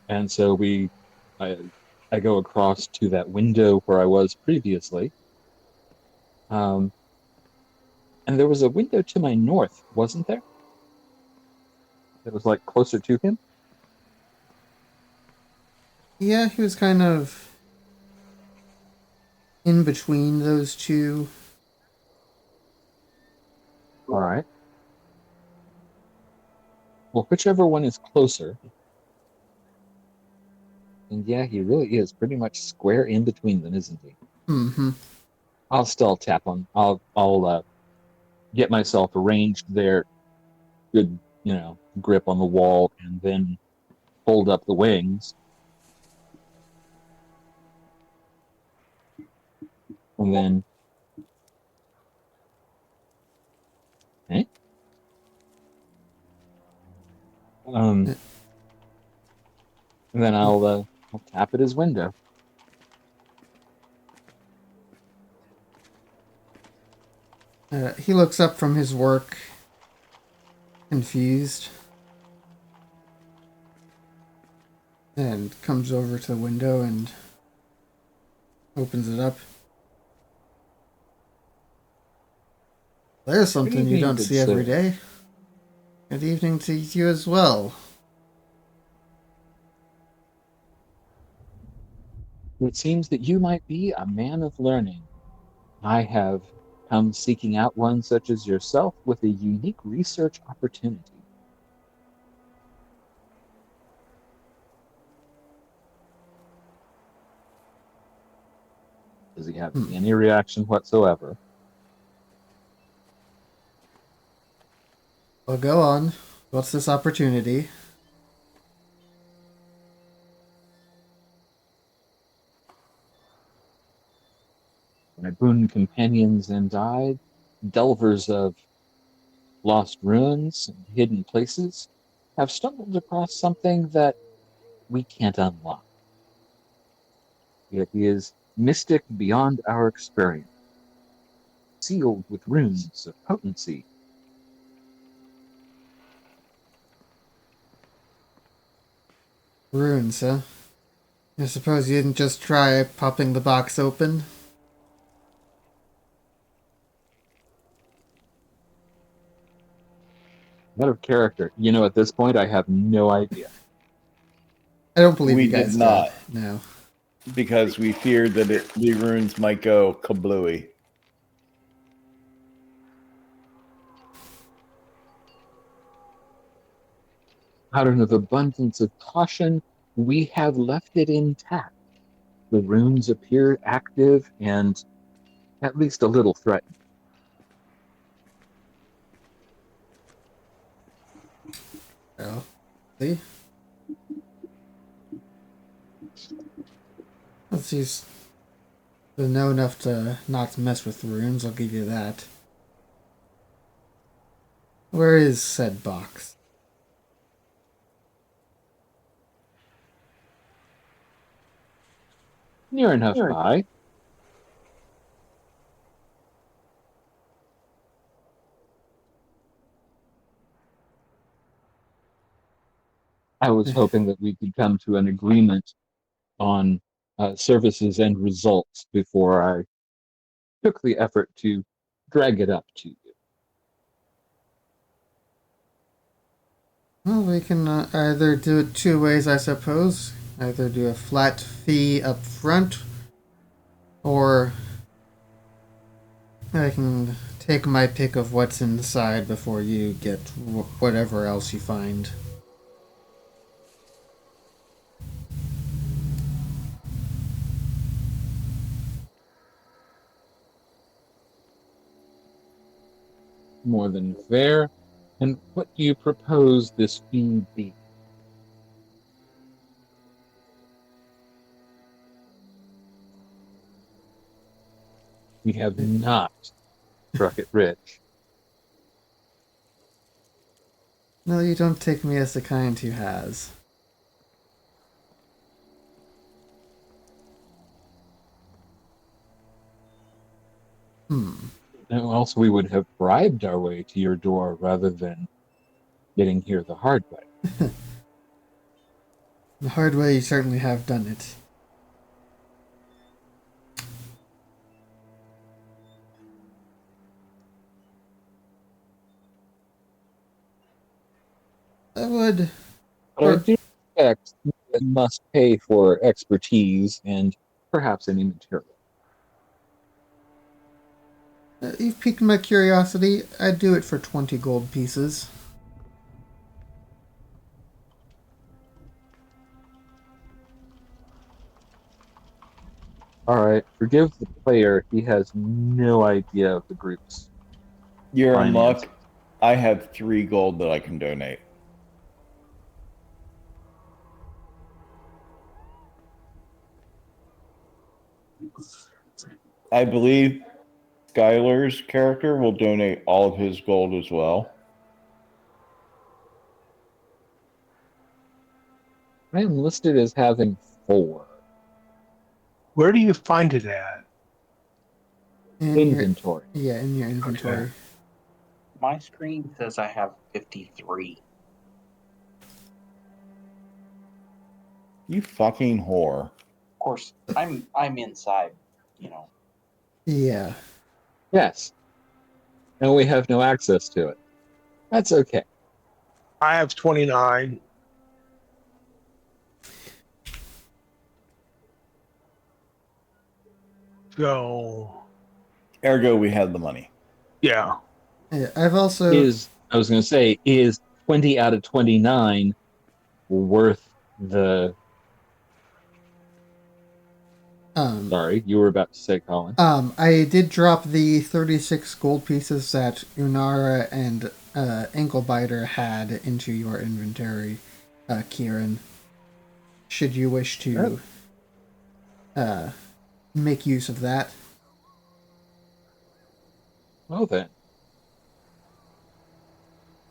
And so I, I go across to that window where I was previously. Um, and there was a window to my north, wasn't there? That was like closer to him. Yeah, he was kind of in between those two. All right. Well, whichever one is closer. And yeah, he really is pretty much square in between them, isn't he? Mm-hmm. I'll still tap on. I'll get myself arranged there, good, grip on the wall, and then fold up the wings. And then, eh? um, and then I'll tap at his window. He looks up from his work, confused, and comes over to the window and opens it up. There's Good something you evening, don't good see every sir. day. Good evening to you as well. It seems that you might be a man of learning. I have come seeking out one such as yourself with a unique research opportunity. Does he have Hmm. any reaction whatsoever? Well, go on. What's this opportunity? My boon companions and I, delvers of lost ruins and hidden places, have stumbled across something that we can't unlock. It is mystic beyond our experience, sealed with runes of potency. Runes, huh? I suppose you didn't just try popping the box open? Out of character. At this point, I have no idea. I don't believe We you did guys did. not, No. because we feared that the runes might go kablooey. Out of abundance of caution, we have left it intact. The runes appear active and at least a little threatening. Well, see? Let's see. They know enough to not mess with runes, I'll give you that. Where is said box? Near enough by. I was hoping that we could come to an agreement on services and results before I took the effort to drag it up to you. Well, we can either do it two ways, I suppose. Either do a flat fee up front, or I can take my pick of what's inside before you get whatever else you find. More than fair. And what do you propose this fee be? We have not struck it rich. No, you don't take me as the kind who has. Hmm. Now, else we would have bribed our way to your door rather than getting here the hard way. The hard way, you certainly have done it. I would. But I For, do expect that you must pay for expertise and perhaps any material. you've piqued my curiosity. I'd do it for 20 gold pieces. All right, forgive the player. He has no idea of the group's You're in finances. luck. I have 3 gold that I can donate. I believe Skylar's character will donate all of his gold as well. I am listed as having 4 Where do you find it at? In inventory. in your inventory. Okay. My screen says I have 53. You fucking whore. Of course, I'm inside, you know. Yeah. Yes, and we have no access to it. That's okay. I have 29. So, Ergo, we have the money. yeah. Yeah. I've also I was going to say, is 20 out of 29 worth the? Sorry, you were about to say, Colin. I did drop the 36 gold pieces that Unara and Anklebiter had into your inventory, Kieran. Should you wish to make use of that. Well then,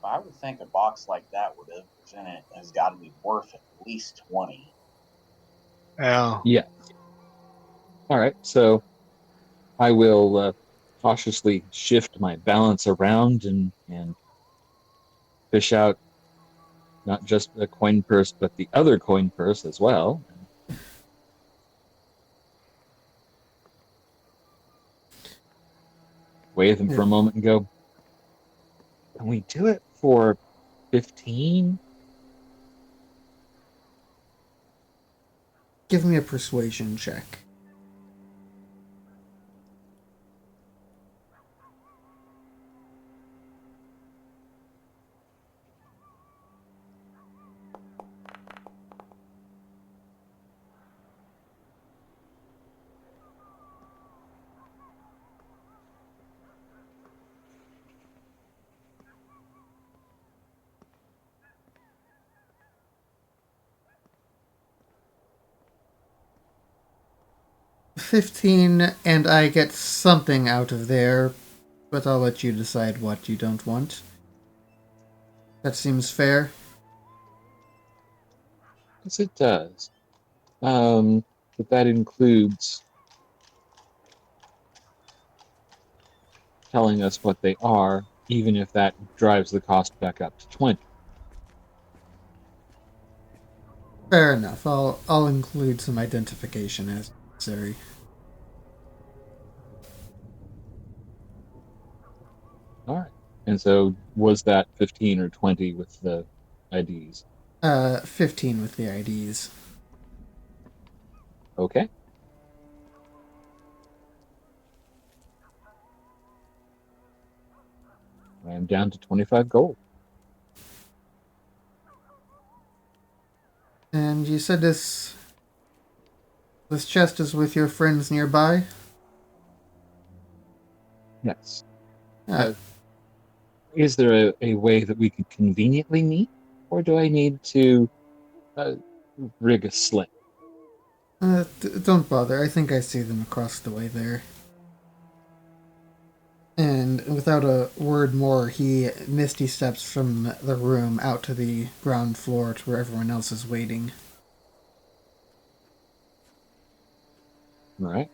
I would think a box like that would have presented has got to be worth at least 20. Yeah. yeah. All right, so I will cautiously shift my balance around and fish out not just the coin purse, but the other coin purse as well. Weigh them for Yeah. a moment and go, can we do it for 15? Give me a persuasion check. $15, and I get something out of there, but I'll let you decide what you don't want. That seems fair. Yes, it does. But that includes telling us what they are, even if that drives the cost back up to 20. Fair enough. I'll include some identification as necessary. All right. And so was that 15 or 20 with the IDs? 15 with the IDs. Okay. I am down to 25 gold. And you said this chest is with your friends nearby? Yes. Uh, Is there a way that we could conveniently meet? Or do I need to uh, rig a sleigh? don't bother. I think I see them across the way there. And without a word more, he misty steps from the room out to the ground floor to where everyone else is waiting. All right.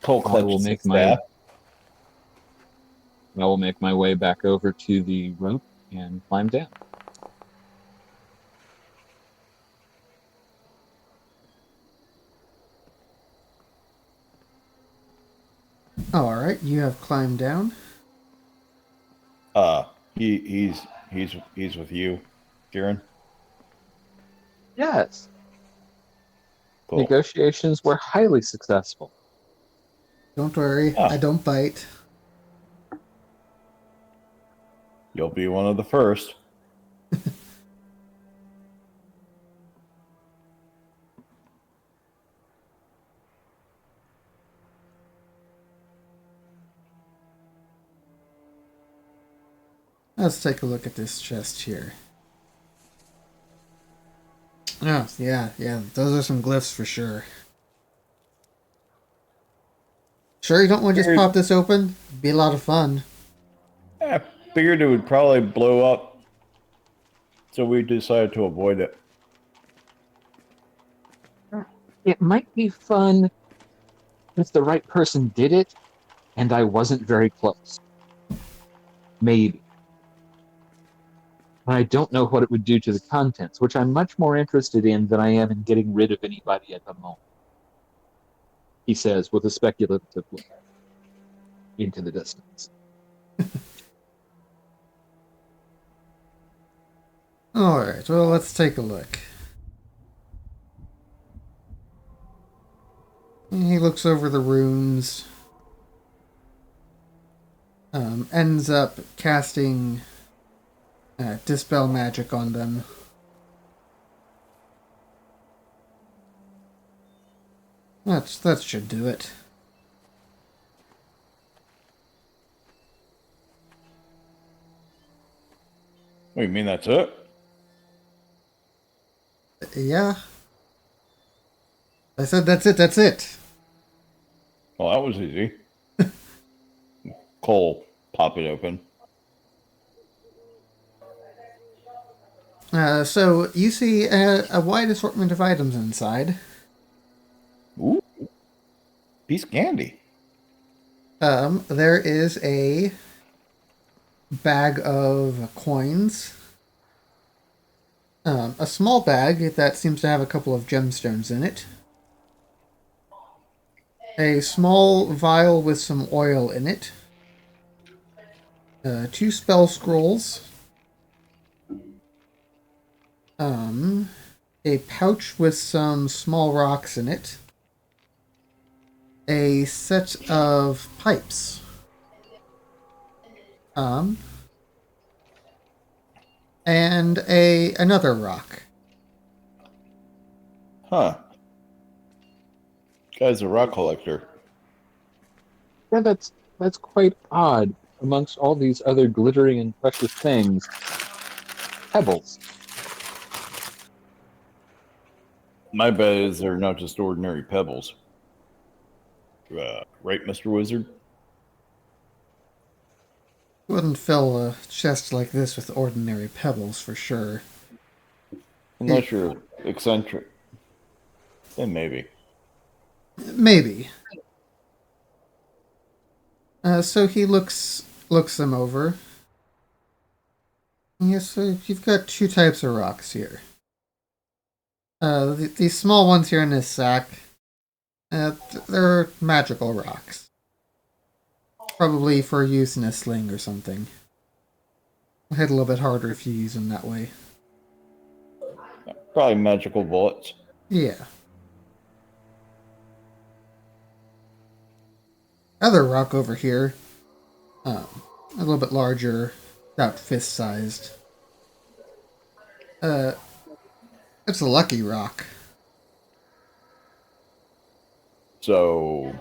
Cole I will clutches his make staff. my way back over to the rope and climb down. Oh, alright, you have climbed down. He's with you, Kieran. Yes. Cool. Negotiations were highly successful. Don't worry, Ah. I don't bite. You'll be one of the first. Let's take a look at this chest here. Oh, yeah, those are some glyphs for sure. Sure, you don't want to just pop this open? Be a lot of fun. I figured it would probably blow up, so we decided to avoid it. It might be fun if the right person did it and I wasn't very close. Maybe. But I don't know what it would do to the contents, which I'm much more interested in than I am in getting rid of anybody at the moment. He says with a speculative look into the distance. Alright, well, let's take a look. He looks over the runes. Ends up casting Dispel Magic on them. That should do it. What, you mean that's it? Yeah. I said that's it. Well, that was easy. Cole, pop it open. So you see a wide assortment of items inside. Ooh, piece of candy. There is a bag of coins. A small bag that seems to have a couple of gemstones in it. A small vial with some oil in it. 2 spell scrolls. A pouch with some small rocks in it. A set of pipes. And another rock. Huh. Guy's a rock collector. Yeah, that's quite odd amongst all these other glittering and precious things. Pebbles. My bet is they're not just ordinary pebbles. Right, Mr. Wizard? Wouldn't fill a chest like this with ordinary pebbles for sure. Unless you're eccentric. Then maybe. Maybe. So he looks them over. Yes, so you've got 2 types of rocks here. These small ones here in this sack, they're magical rocks. Probably for use in a sling or something. It'll hit a little bit harder if you use them that way. Probably magical bullets. Yeah. Other rock over here, a little bit larger, about fist-sized. It's a lucky rock. So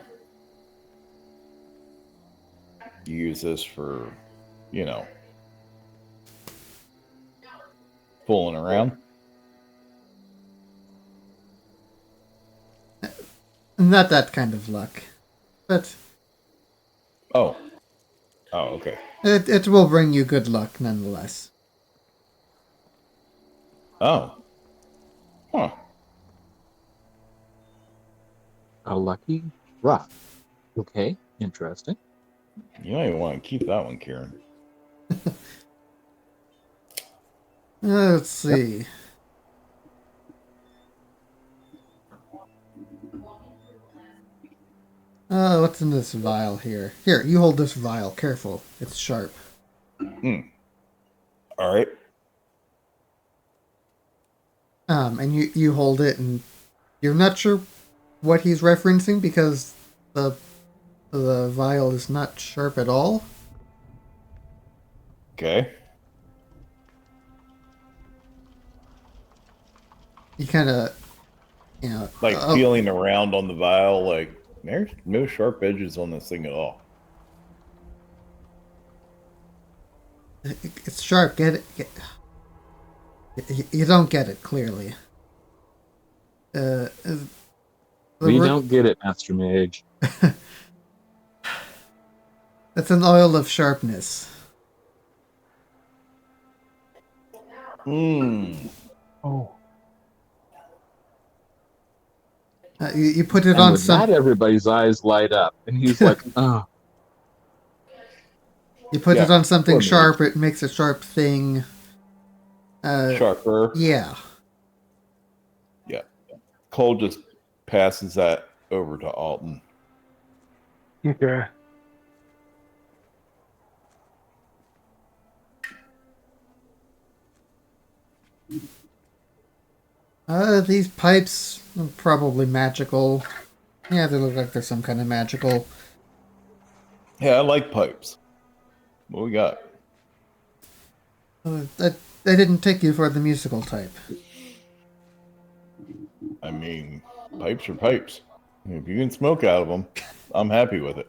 you use this for, fooling around. Not that kind of luck. But Oh, okay. it will bring you good luck nonetheless. Oh. Huh. A lucky rock. Okay, interesting. You might want to keep that one, Kieran. Let's see. What's in this vial here? Here, you hold this vial. Careful. It's sharp. All right. And you hold it, and you're not sure what he's referencing because the vial is not sharp at all. Okay. You kind of, Like feeling around on the vial, like, there's no sharp edges on this thing at all. It's sharp. You don't get it clearly. Uh, We don't get it, Master Mage. It's an oil of sharpness. Oh. You put it And on with that, some. everybody's eyes light up, and he's like, "Oh, You put it Yeah, on something poor sharp. It makes a sharp thing. Sharper. Yeah. Yeah. Cole just passes that over to Alton. Okay. These pipes are probably magical. Yeah, they look like they're some kind of magical. Yeah, I like pipes. What we got? They didn't take you for the musical type. I mean, pipes are pipes. If you can smoke out of them, I'm happy with it.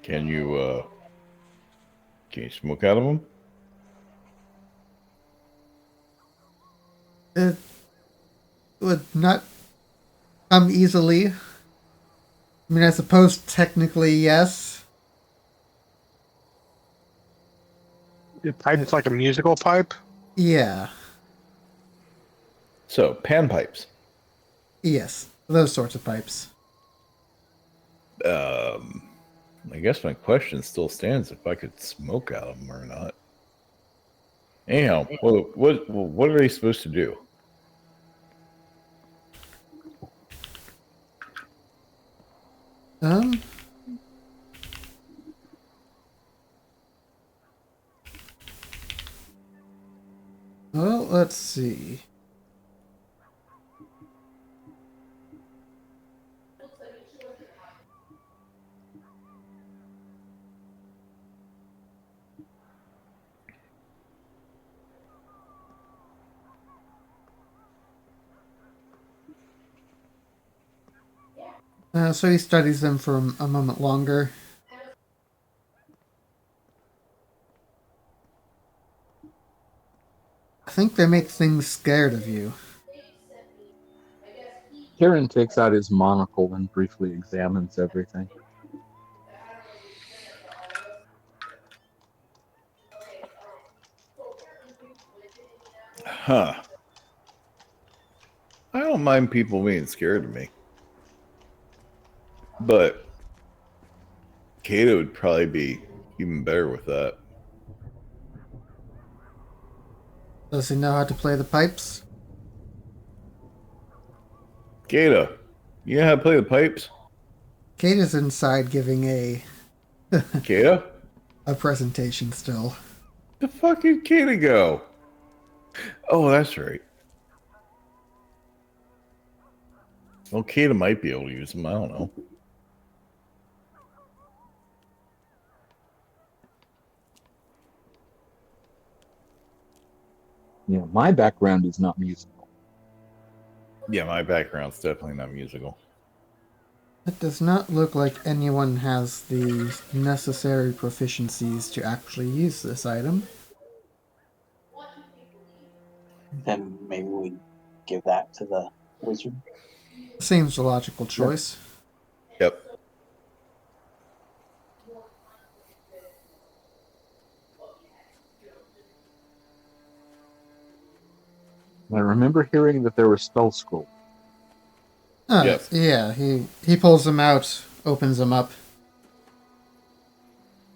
Can you smoke out of them? It would not come easily. I mean, I suppose technically yes. The pipe's like a musical pipe? Yeah. So, panpipes. Yes. Those sorts of pipes. I guess my question still stands if I could smoke out of them or not. Anyhow, what are they supposed to do? Um. Well, let's see. So he studies them for a moment longer. I think they make things scared of you. Karen takes out his monocle and briefly examines everything. Huh. I don't mind people being scared of me. But Kato would probably be even better with that. Does he know how to play the pipes? Kato, you know how to play the pipes? Kate is inside giving Kato? a presentation still. The fuck did Kato go? Oh, that's right. Well, Kato might be able to use them. I don't know. You know, my background is not musical. Yeah, my background's definitely not musical. It does not look like anyone has the necessary proficiencies to actually use this item. Then maybe we give that to the wizard. Seems a logical choice. Yep. I remember hearing that there were spell scrolls. Yes. Yeah, he pulls them out, opens them up.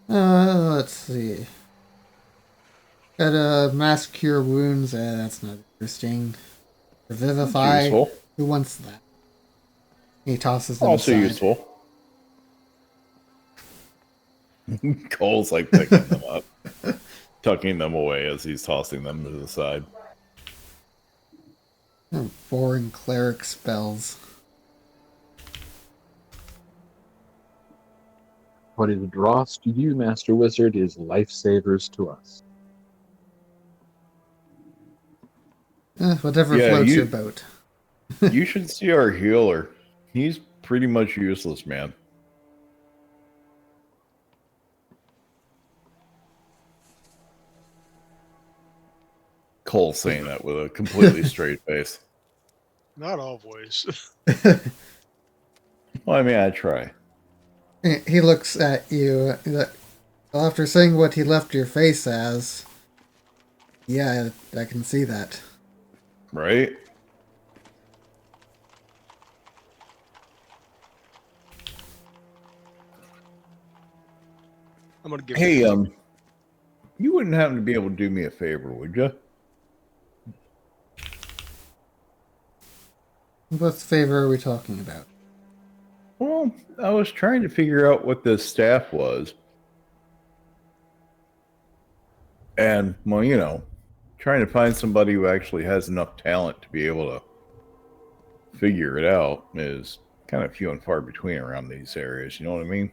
Let's see. Got a mass cure wounds. That's not interesting. Revivify. Useful. Who wants that? He tosses them Also aside. useful. Cole's like picking them up, tucking them away as he's tossing them to the side. Boring cleric spells. What is dross to you, Master Wizard, is lifesavers to us. Whatever Yeah, floats you- your boat. You should see our healer. He's pretty much useless, man. Cole saying that with a completely straight face. Not always. Well, I mean, I try. He looks at you. Well, after saying what he left your face as, yeah, I can see that. Right? I'm gonna give. Hey, you wouldn't happen to be able to do me a favor, would you? What favor are we talking about? Well, I was trying to figure out what this staff was. And, well, you know, trying to find somebody who actually has enough talent to be able to figure it out is kind of few and far between around these areas. You know what I mean?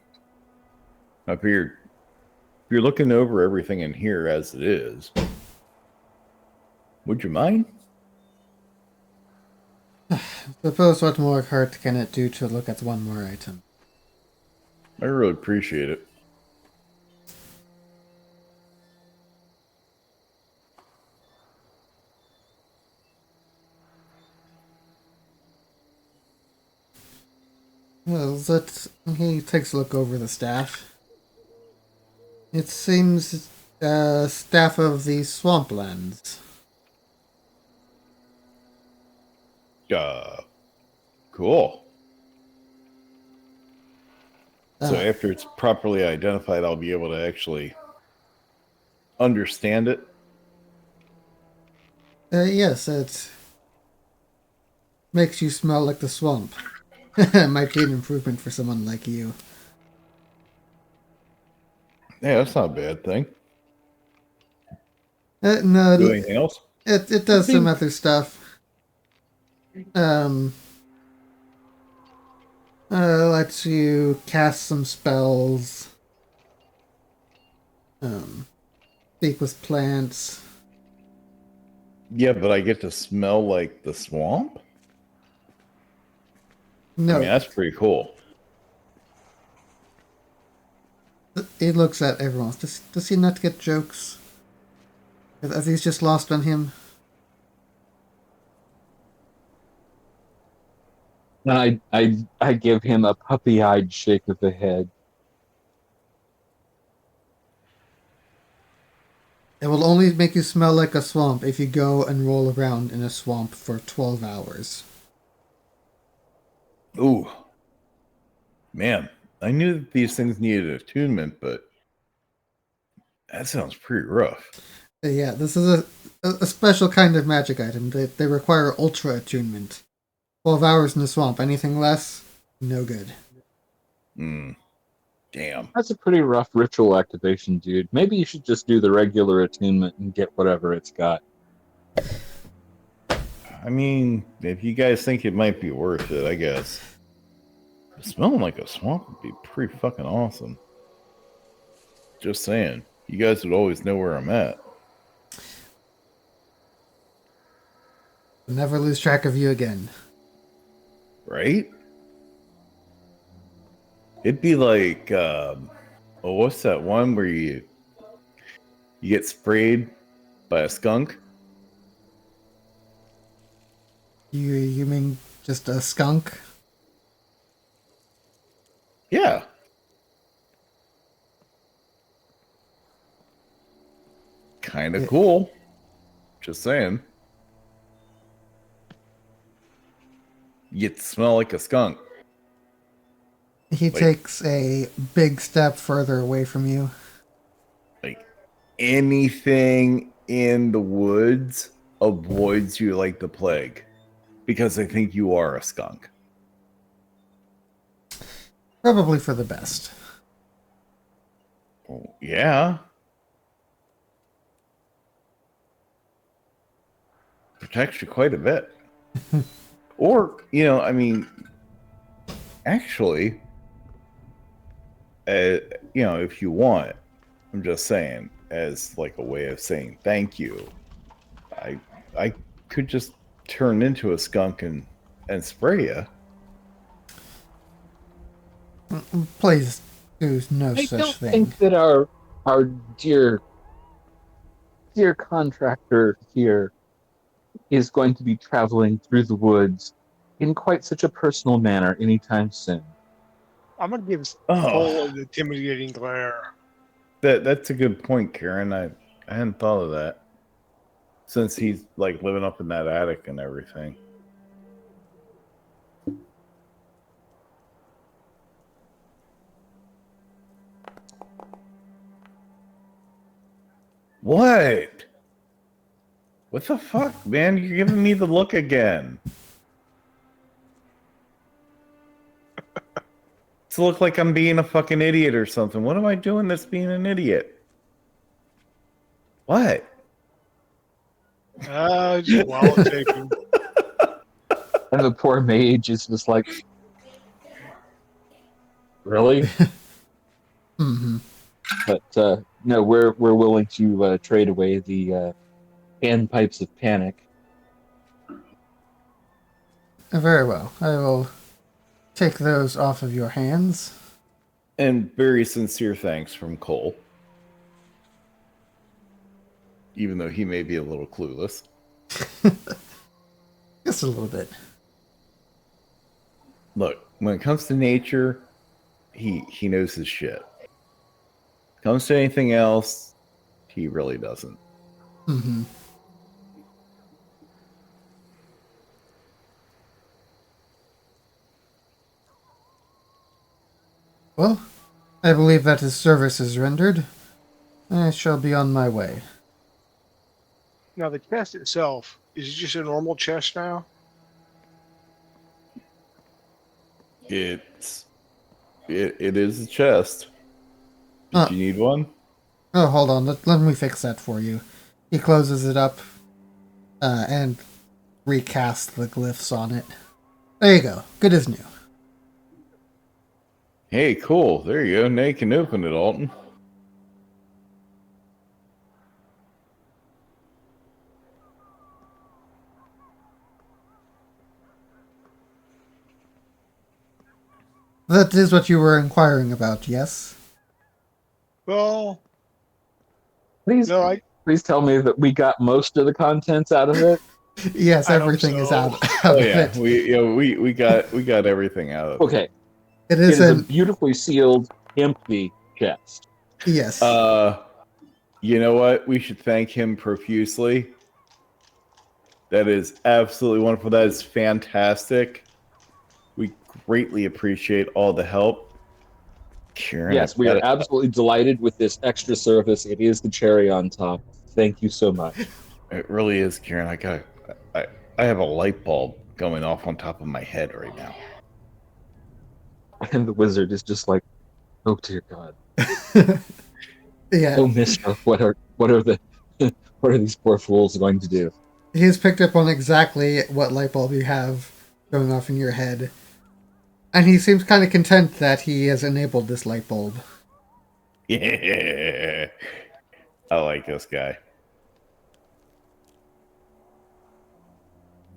I figured if you're looking over everything in here as it is, would you mind? Suppose what more hurt can it do to look at one more item? I really appreciate it. Well, he takes a look over the staff. It seems staff of the swamplands. Cool. So Ah. after it's properly identified, I'll be able to actually understand it. Yes, it makes you smell like the swamp. Might be an improvement for someone like you. Yeah, that's not a bad thing. No, Do anything else? it does some other stuff. Lets you cast some spells. Speak with plants. Yeah, but I get to smell like the swamp? No, I mean, that's pretty cool. he looks at everyone. Does he not get jokes? Are these just lost on him? And I give him a puppy-eyed shake of the head. It will only make you smell like a swamp if you go and roll around in a swamp for 12 hours. Ooh. Man, I knew that these things needed attunement, but that sounds pretty rough. Yeah, this is a special kind of magic item. They require ultra attunement. 12 hours in the swamp. Anything less, no good. Damn. That's a pretty rough ritual activation, dude. Maybe you should just do the regular attunement and get whatever it's got. I mean, if you guys think it might be worth it, I guess. Smelling like a swamp would be pretty fucking awesome. Just saying. You guys would always know where I'm at. Never lose track of you again. Right? It'd be like, what's that one where you get sprayed by a skunk? You mean just a skunk? Yeah. Kind of cool. Just saying. You get to smell like a skunk. He takes a big step further away from you. Like anything in the woods avoids you like the plague because they think you are a skunk. Probably for the best. Oh, yeah. Protects you quite a bit. Or, you know, I mean, actually, you know, if you want, I'm just saying, as like a way of saying thank you, I could just turn into a skunk and spray you. Please do no I such don't thing. think that our dear dear contractor here is going to be traveling through the woods in quite such a personal manner anytime soon. I'm gonna give Cole Oh, an intimidating glare. that's a good point, Karen. I hadn't thought of that. Since he's like living up in that attic and everything. What? What the fuck, man? You're giving me the look again. It's look like I'm being a fucking idiot or something. What am I doing that's being an idiot? What? Just wallet taping. And the poor mage is just like, really? Hmm. But no, we're willing to trade away the panpipes of panic. Very well. I will take those off of your hands. And very sincere thanks from Cole. Even though he may be a little clueless. Just a little bit. Look, when it comes to nature, he knows his shit. Comes to anything else, he really doesn't. Hmm. Well, I believe that his service is rendered. I shall be on my way. Now the chest itself is it just a normal chest now? It is a chest. Did Uh, you need one? oh, hold on. Let me fix that for you. He closes it up and recasts the glyphs on it. There you go. Good as new. Hey, cool. There you go. Now you can open it, Alton. That is what you were inquiring about, yes? Well, Please, no, please tell me that we got most of the contents out of it. Yes, I hope everything is so. out Oh of yeah, it. we got everything out of it. Okay, It it is is a an beautifully sealed, empty chest. yes. You know what? We should thank him profusely. That is absolutely wonderful. That is fantastic. We greatly appreciate all the help. Karen, Yes, I've we got are it. absolutely delighted with this extra service. It is the cherry on top. Thank you so much. It really is, Karen. I have a light bulb going off on top of my head right now. And the wizard is just like, oh dear God, Yeah, oh Mister, what are the what are these poor fools going to do? he's picked up on exactly what light bulb you have going off in your head. And he seems kind of content that he has enabled this light bulb. Yeah. I like this guy.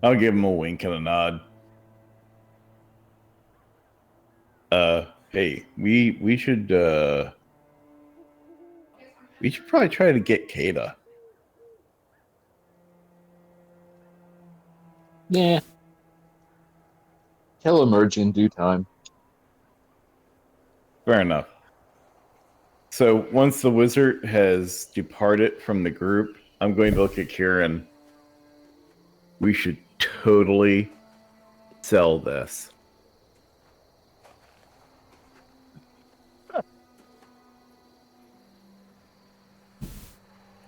I'll give him a wink and a nod. Hey, we should probably try to get Kata. Yeah, he'll emerge in due time. Fair enough. So once the wizard has departed from the group, I'm going to look at Kieran. We should totally sell this.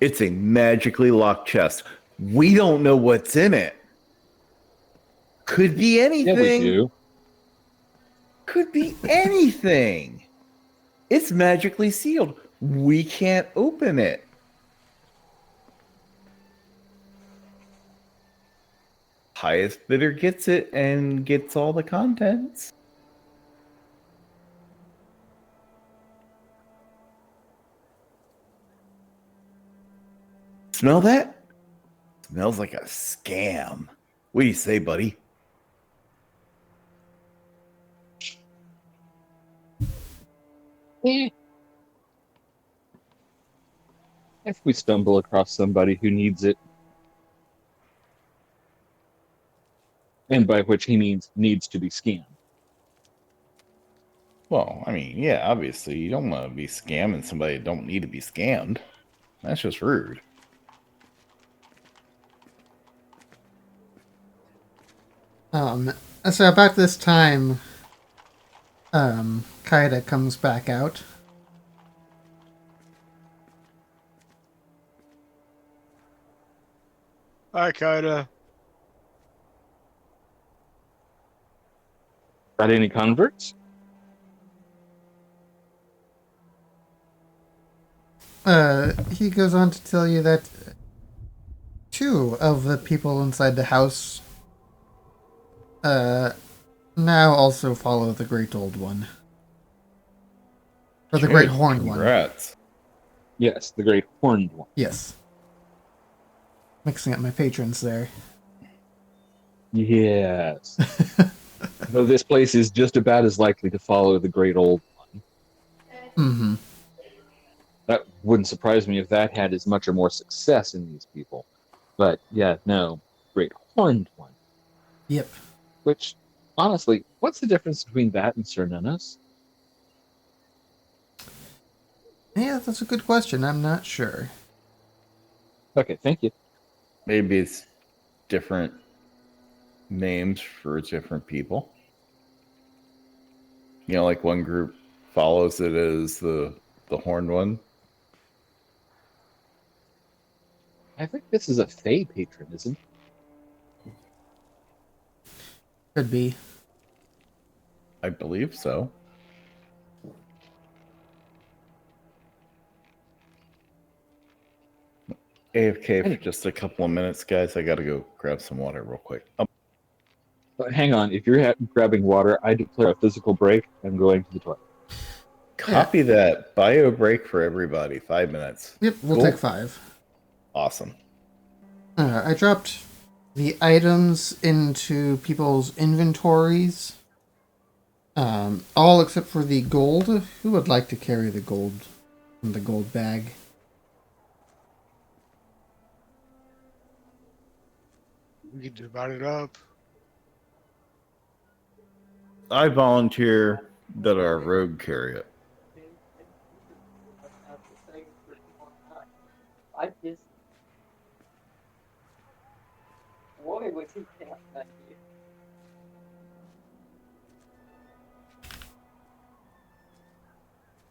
It's a magically locked chest. We don't know what's in it. Could be Yeah, we anything. do. Could be anything. It's magically sealed. We can't open it. Highest bidder gets it and gets all the contents. Smell that? Smells like a scam. What do you say, buddy? Eh. If we stumble across somebody who needs it, and by which he means needs to be scammed. Well, I mean, yeah, obviously, you don't want to be scamming somebody that don't need to be scammed. That's just rude. Um, so about this time, Kaida comes back out. Hi, Kaida. Got any converts? He goes on to tell you that two of the people inside the house uh, now also follow the Great Old One. Or the Great Good. Horned One. Congrats. Yes, the great horned one. Yes. Mixing up my patrons there. Yes. Though this place is just about as likely to follow the great old one. Mm-hmm. That wouldn't surprise me if that had as much or more success in these people. But yeah, no, great horned one. Yep. Which, honestly, what's the difference between that and Sir Nunnos? Yeah, that's a good question. I'm not sure. Okay, thank you. Maybe it's different names for different people. You know, like one group follows it as the horned one. I think this is a Fey patron, isn't it? Could be. I believe so. AFK for Anyway, just a couple of minutes, guys. I gotta go grab some water real quick. but hang on. If you're grabbing water, I declare a physical break. I'm going to the toilet. Yeah. Copy that. Bio break for everybody. 5 minutes. Yep, we'll Cool. take 5. Awesome. I dropped the items into people's inventories. All except for the gold. Who would like to carry the gold in the gold bag? We can divide it up. I volunteer that our rogue carry it.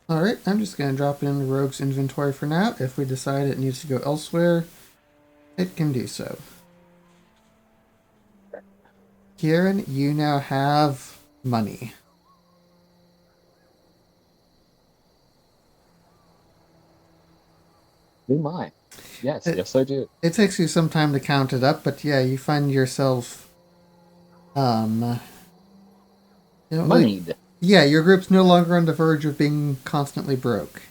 Alright, I'm just going to drop it in the rogue's inventory for now. If we decide it needs to go elsewhere, it can do so. Kieran, you now have money. Oh my. Yes, It- yes, I do. It takes you some time to count it up, but yeah, you find yourself, you know, like, Moneyed. yeah, your group's no longer on the verge of being constantly broke.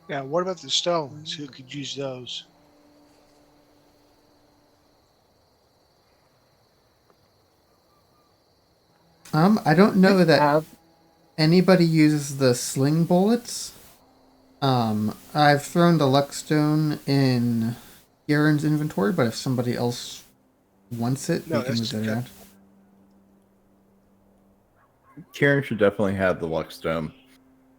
Now, what about the stones? Who could use those? I don't know that Have anybody uses the sling bullets. I've thrown the luckstone in Kieran's inventory, but if somebody else wants it, No, we can move that's that around. Karen should definitely have the Luckstone.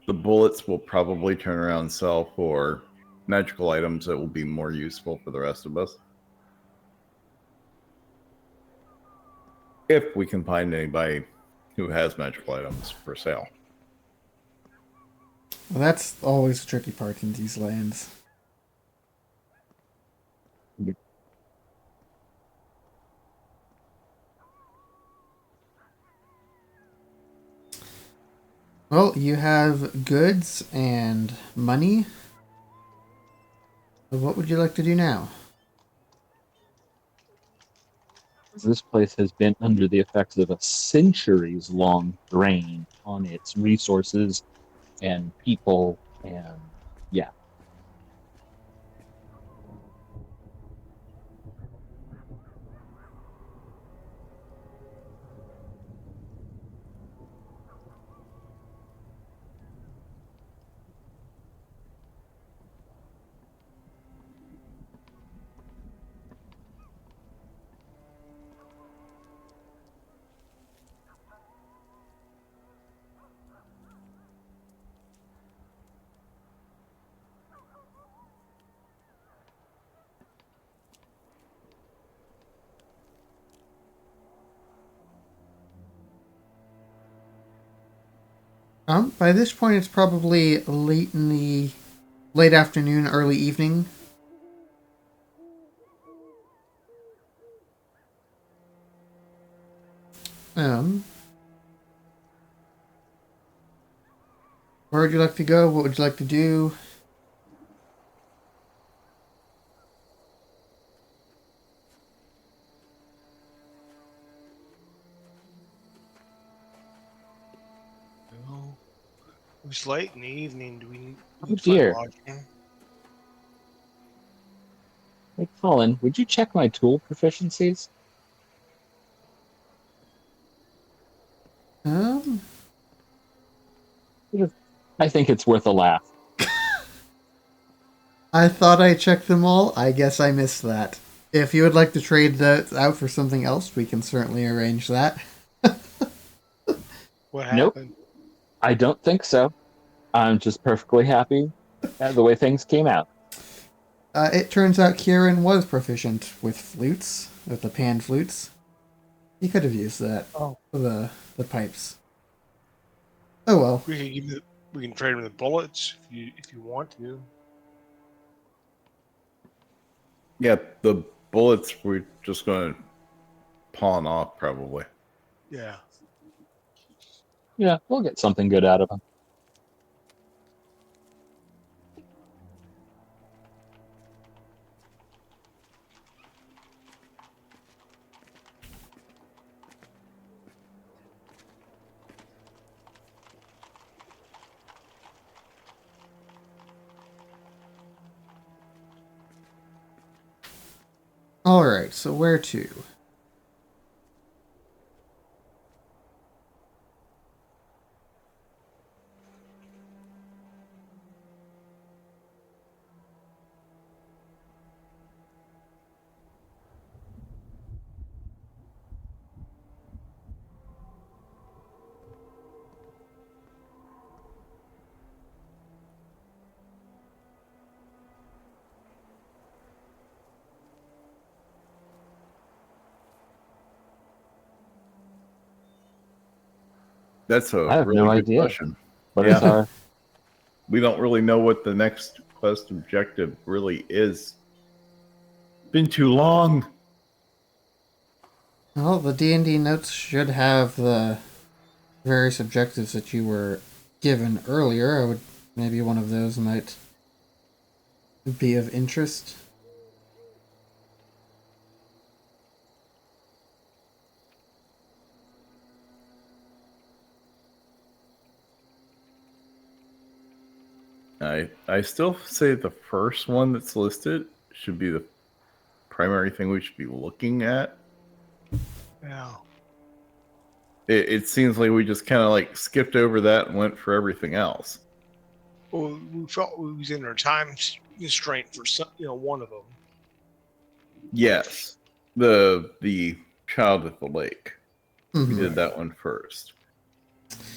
The bullets will probably turn around and sell for magical items that will be more useful for the rest of us. If we can find anybody who has magical items for sale. Well, that's always the tricky part in these lands. Well, you have goods and money. What would you like to do now? this place has been under the effects of a centuries long drain on its resources and people and yeah. By this point, it's probably late afternoon, early evening. Um, where would you like to go? What would you like to do? Well, it was late in the evening. Do we Oh need to find dear. lodging? Hey, Colin, would you check my tool proficiencies? Um, I think it's worth a laugh. I thought I checked them all. I guess I missed that. If you would like to trade that out for something else, we can certainly arrange that. What Nope, happened? I don't think so. I'm just perfectly happy at the way things came out. It turns out Kieran was proficient with flutes, with the pan flutes. He could have used that Oh, for the pipes. Oh well. we can trade him the bullets if you want to. Yeah, the bullets we're just going to pawn off probably. Yeah. Yeah, we'll get something good out of him. Alright, so where to? That's a I have no really good idea. question. What is Yeah. our We don't really know what the next quest objective really is. Been too long. Well, the D&D notes should have the various objectives that you were given earlier. I would maybe one of those might be of interest. I still say the first one that's listed should be the primary thing we should be looking at. Yeah. It seems like we just kind of like skipped over that and went for everything else. Well, we felt we was in our time constraint for some, one of them. Yes, the child at the lake. We Mhm. did that one first.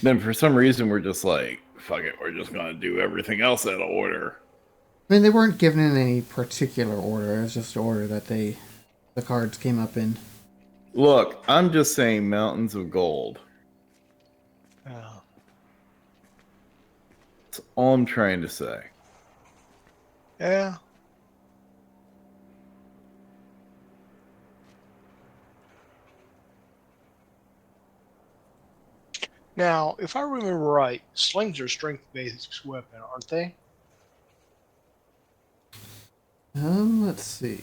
Then for some reason we're just like, fuck it, we're just gonna do everything else out of order. I mean, they weren't given in any particular order. It was just order that the cards came up in. Look, I'm just saying mountains of gold. Yeah. That's all I'm trying to say. Yeah. Now, if I remember right, slings are strength-based weapon, aren't they? Let's see.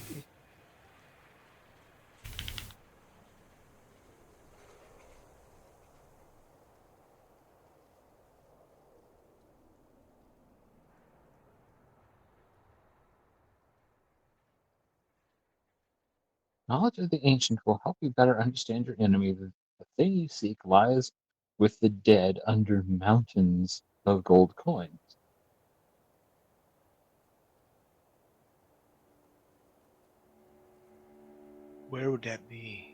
knowledge of the ancient will help you better understand your enemy. The thing you seek lies with the dead under mountains of gold coins. Where would that be?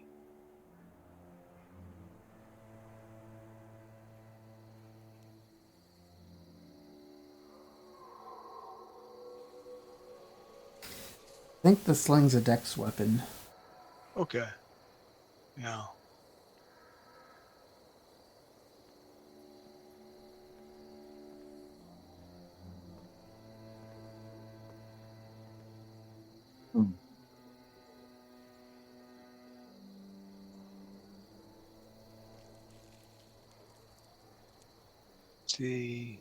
I think the sling's a dex weapon. Okay. Yeah. see.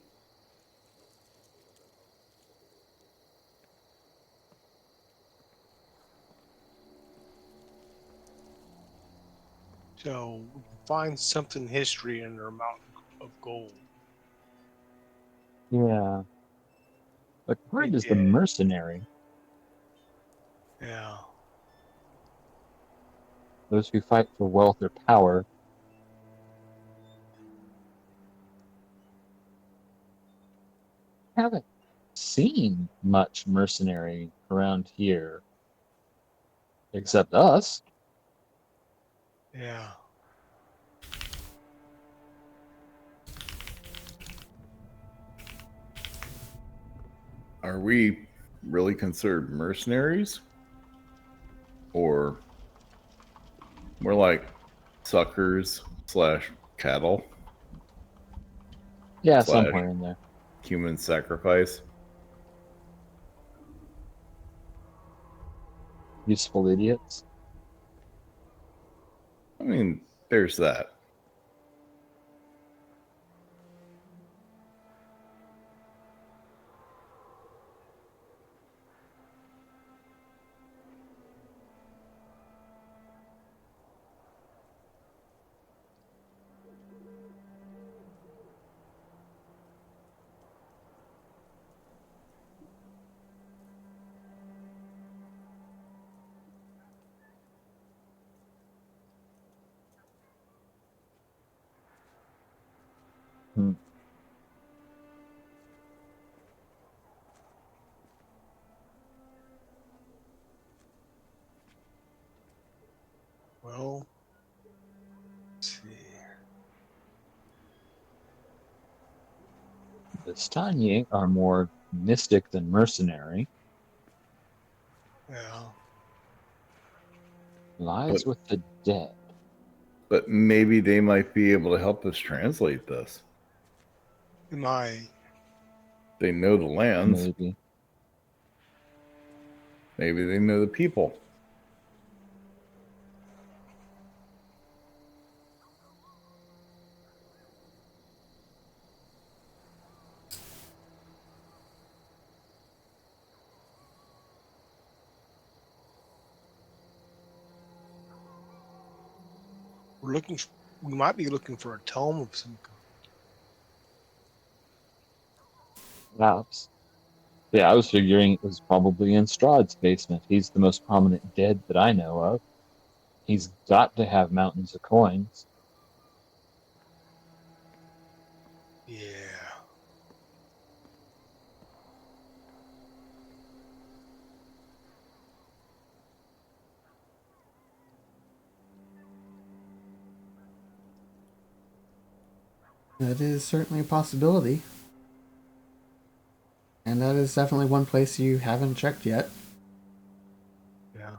So we can find something history under a mountain of gold. Yeah. But Grid is the Yeah. mercenary, Yeah. those who fight for wealth or power. Haven't seen much mercenary around here, except us. Yeah. Are we really considered mercenaries? Or more like suckers slash cattle Yeah, slash somewhere in there. human sacrifice? Useful idiots. I mean, there's that. Hmm. Well, let's see. The Stanye are more mystic than mercenary. Yeah. Lies But with the dead. but maybe they might be able to help us translate this. Am I? They know the lands. Maybe. Maybe they know the people. We're looking. We might be looking for a tome of some kind. Perhaps. Yeah, I was figuring it was probably in Strahd's basement. He's the most prominent dead that I know of. He's got to have mountains of coins. Yeah. That is certainly a possibility. And that is definitely one place you haven't checked yet. Yeah.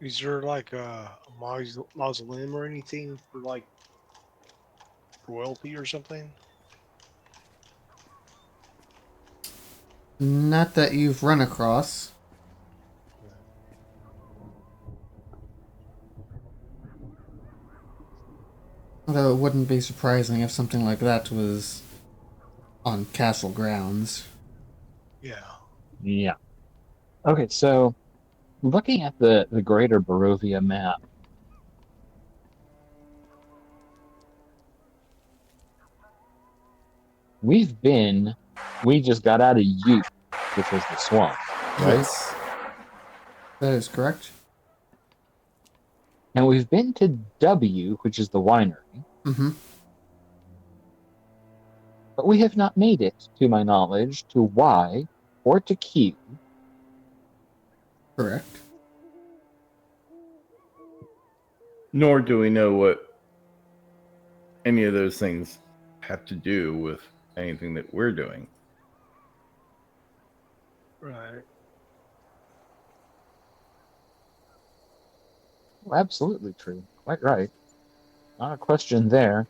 Is there like a mausoleum or anything for like royalty or something? Not that you've run across. Although it wouldn't be surprising if something like that was on castle grounds. Yeah. Yeah. Okay, so looking at the greater Barovia map, we just got out of Ute, which was the swamp, right? Yes, that is correct. And we've been to W, which is the winery, Mm-hmm. but we have not made it, to my knowledge, to Y or to Q. Correct. Nor do we know what any of those things have to do with anything that we're doing. Right. Oh, absolutely true. Quite right. Not a question there.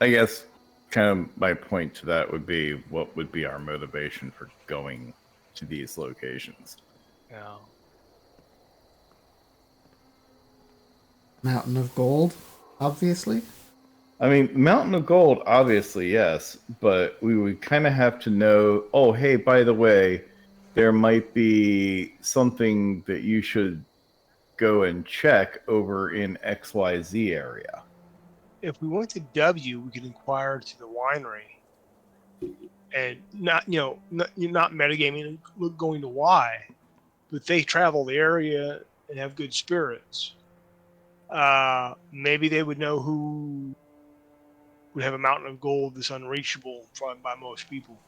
I guess kind of my point to that would be what would be our motivation for going to these locations? Yeah. Mountain of Gold, obviously. I mean, Mountain of Gold, obviously, yes, but we would kind of have to know, oh, hey, by the way, there might be something that you should go and check over in XYZ area. If we went to W, we could inquire to the winery, and not you're not metagaming and going to Y, but they travel the area and have good spirits. Maybe they would know who would have a mountain of gold that's unreachable by most people.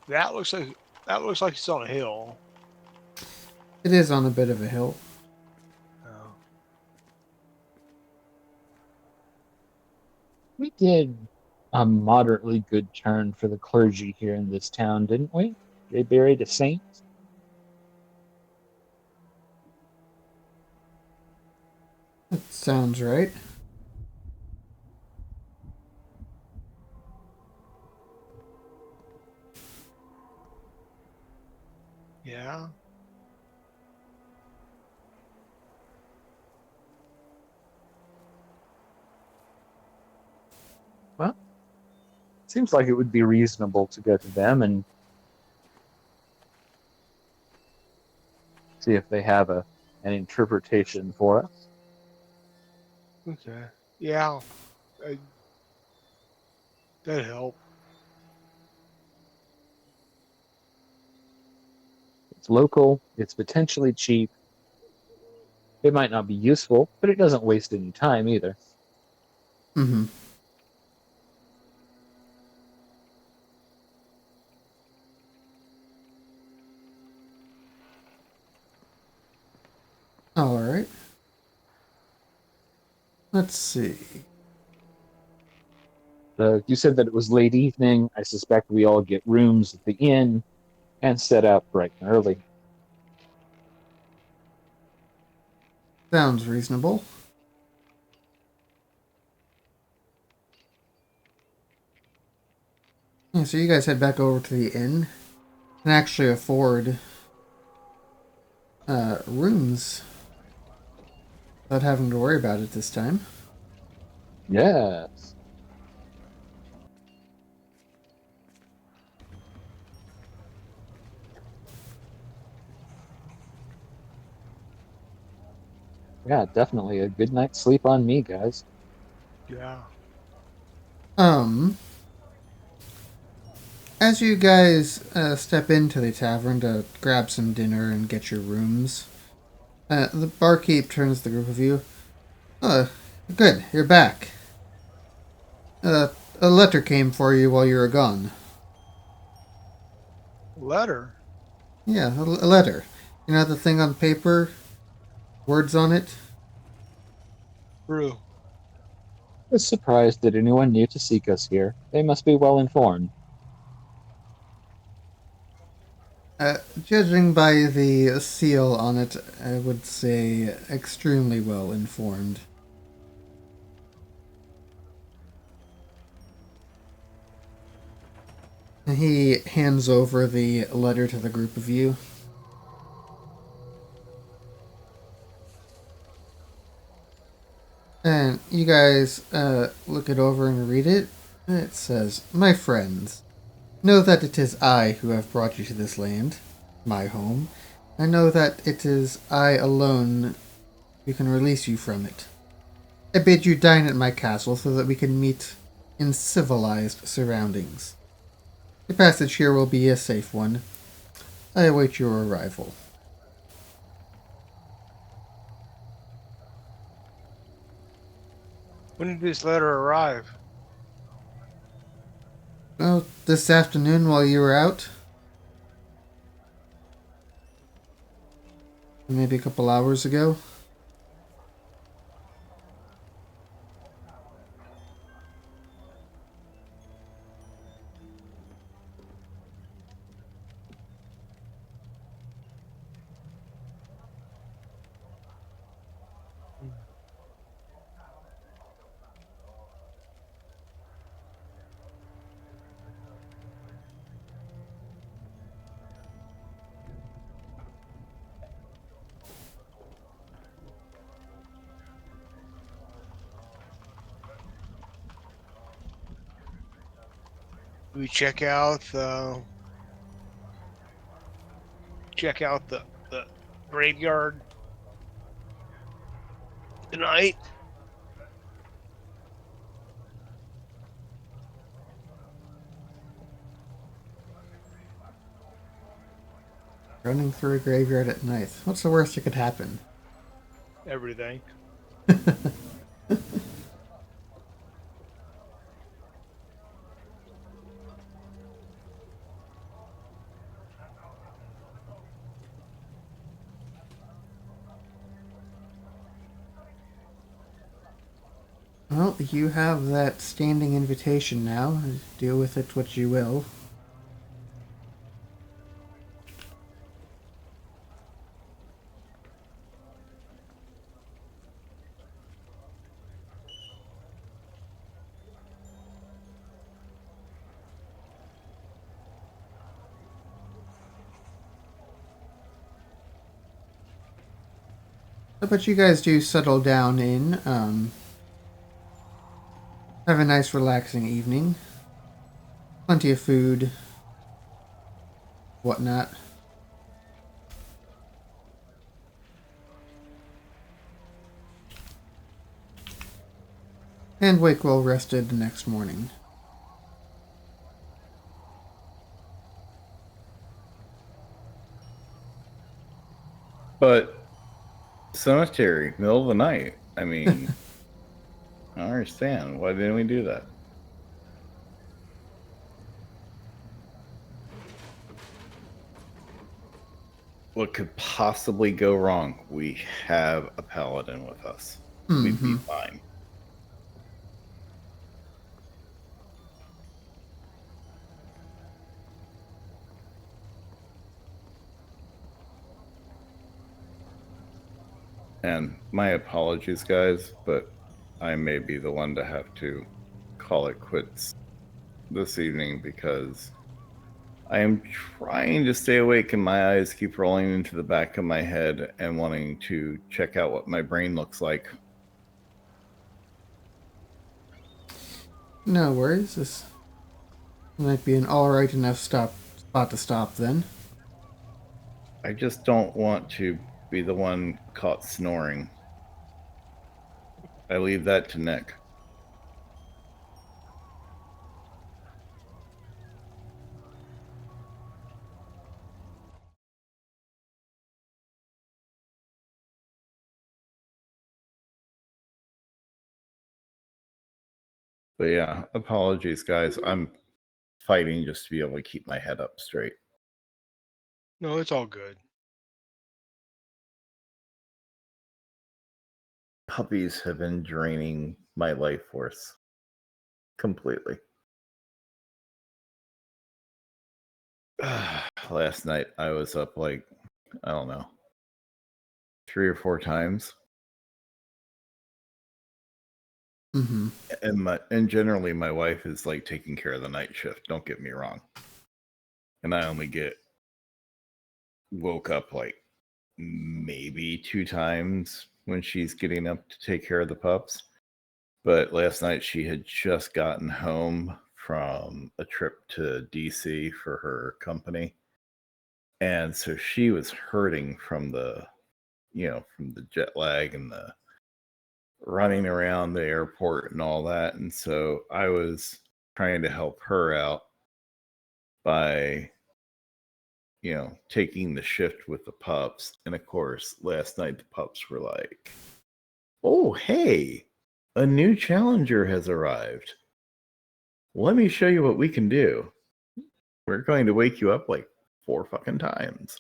That looks like it's on a hill. It is on a bit of a hill. Oh. We did a moderately good turn for the clergy here in this town, didn't we? They buried a saint. That sounds right. Yeah. Well, seems like it would be reasonable to go to them and see if they have an interpretation for us. Okay. Yeah. I, that'd help. It's local, it's potentially cheap. It might not be useful, but it doesn't waste any time either. Mm-hmm. All right. Let's see. You said that it was late evening. I suspect we all get rooms at the inn and set out bright and early. Sounds reasonable. Yeah, so you guys head back over to the inn and actually afford rooms without having to worry about it this time. Yes. Yeah, definitely a good night's sleep on me, guys. Yeah. Um, as you guys step into the tavern to grab some dinner and get your rooms, the barkeep turns to the group of you. Oh, good, you're back. A letter came for you while you were gone. Letter. Yeah, a letter. You know the thing on paper? Words on it? True. I was surprised that anyone knew to seek us here. They must be well informed. Judging by the seal on it, I would say extremely well informed. He hands over the letter to the group of you. And you guys look it over and read it. It says, "My friends, know that it is I who have brought you to this land, my home. I know that it is I alone who can release you from it. I bid you dine at my castle so that we can meet in civilized surroundings. The passage here will be a safe one. I await your arrival. When did this letter arrive? Well, this afternoon while you were out. Maybe a couple hours ago. We check out the graveyard tonight. Running through a graveyard at night. What's the worst that could happen? Everything. Well, you have that standing invitation now. Deal with it what you will. But you guys do settle down in. Have a nice, relaxing evening. Plenty of food, whatnot. And wake well rested the next morning. But cemetery, middle of the night. I mean, I don't understand. Why didn't we do that? What could possibly go wrong? We have a paladin with us. We'd be fine. And my apologies, guys, but I may be the one to have to call it quits this evening because I am trying to stay awake and my eyes keep rolling into the back of my head and wanting to check out what my brain looks like. No worries. This might be an alright enough spot to stop then. I just don't want to be the one caught snoring. I leave that to Nick. But yeah, apologies, guys. I'm fighting just to be able to keep my head up straight. No, it's all good. Puppies have been draining my life force completely. Last night I was up like, I don't know, 3 or 4 times. And generally my wife is like taking care of the night shift, don't get me wrong. And I only get woke up like maybe 2 times when she's getting up to take care of the pups. But last night she had just gotten home from a trip to DC for her company. And so she was hurting from the jet lag and the running around the airport and all that. And so I was trying to help her out. by, taking the shift with the pups. And of course, last night the pups were like, oh, hey, a new challenger has arrived. Let me show you what we can do. We're going to wake you up like 4 fucking times.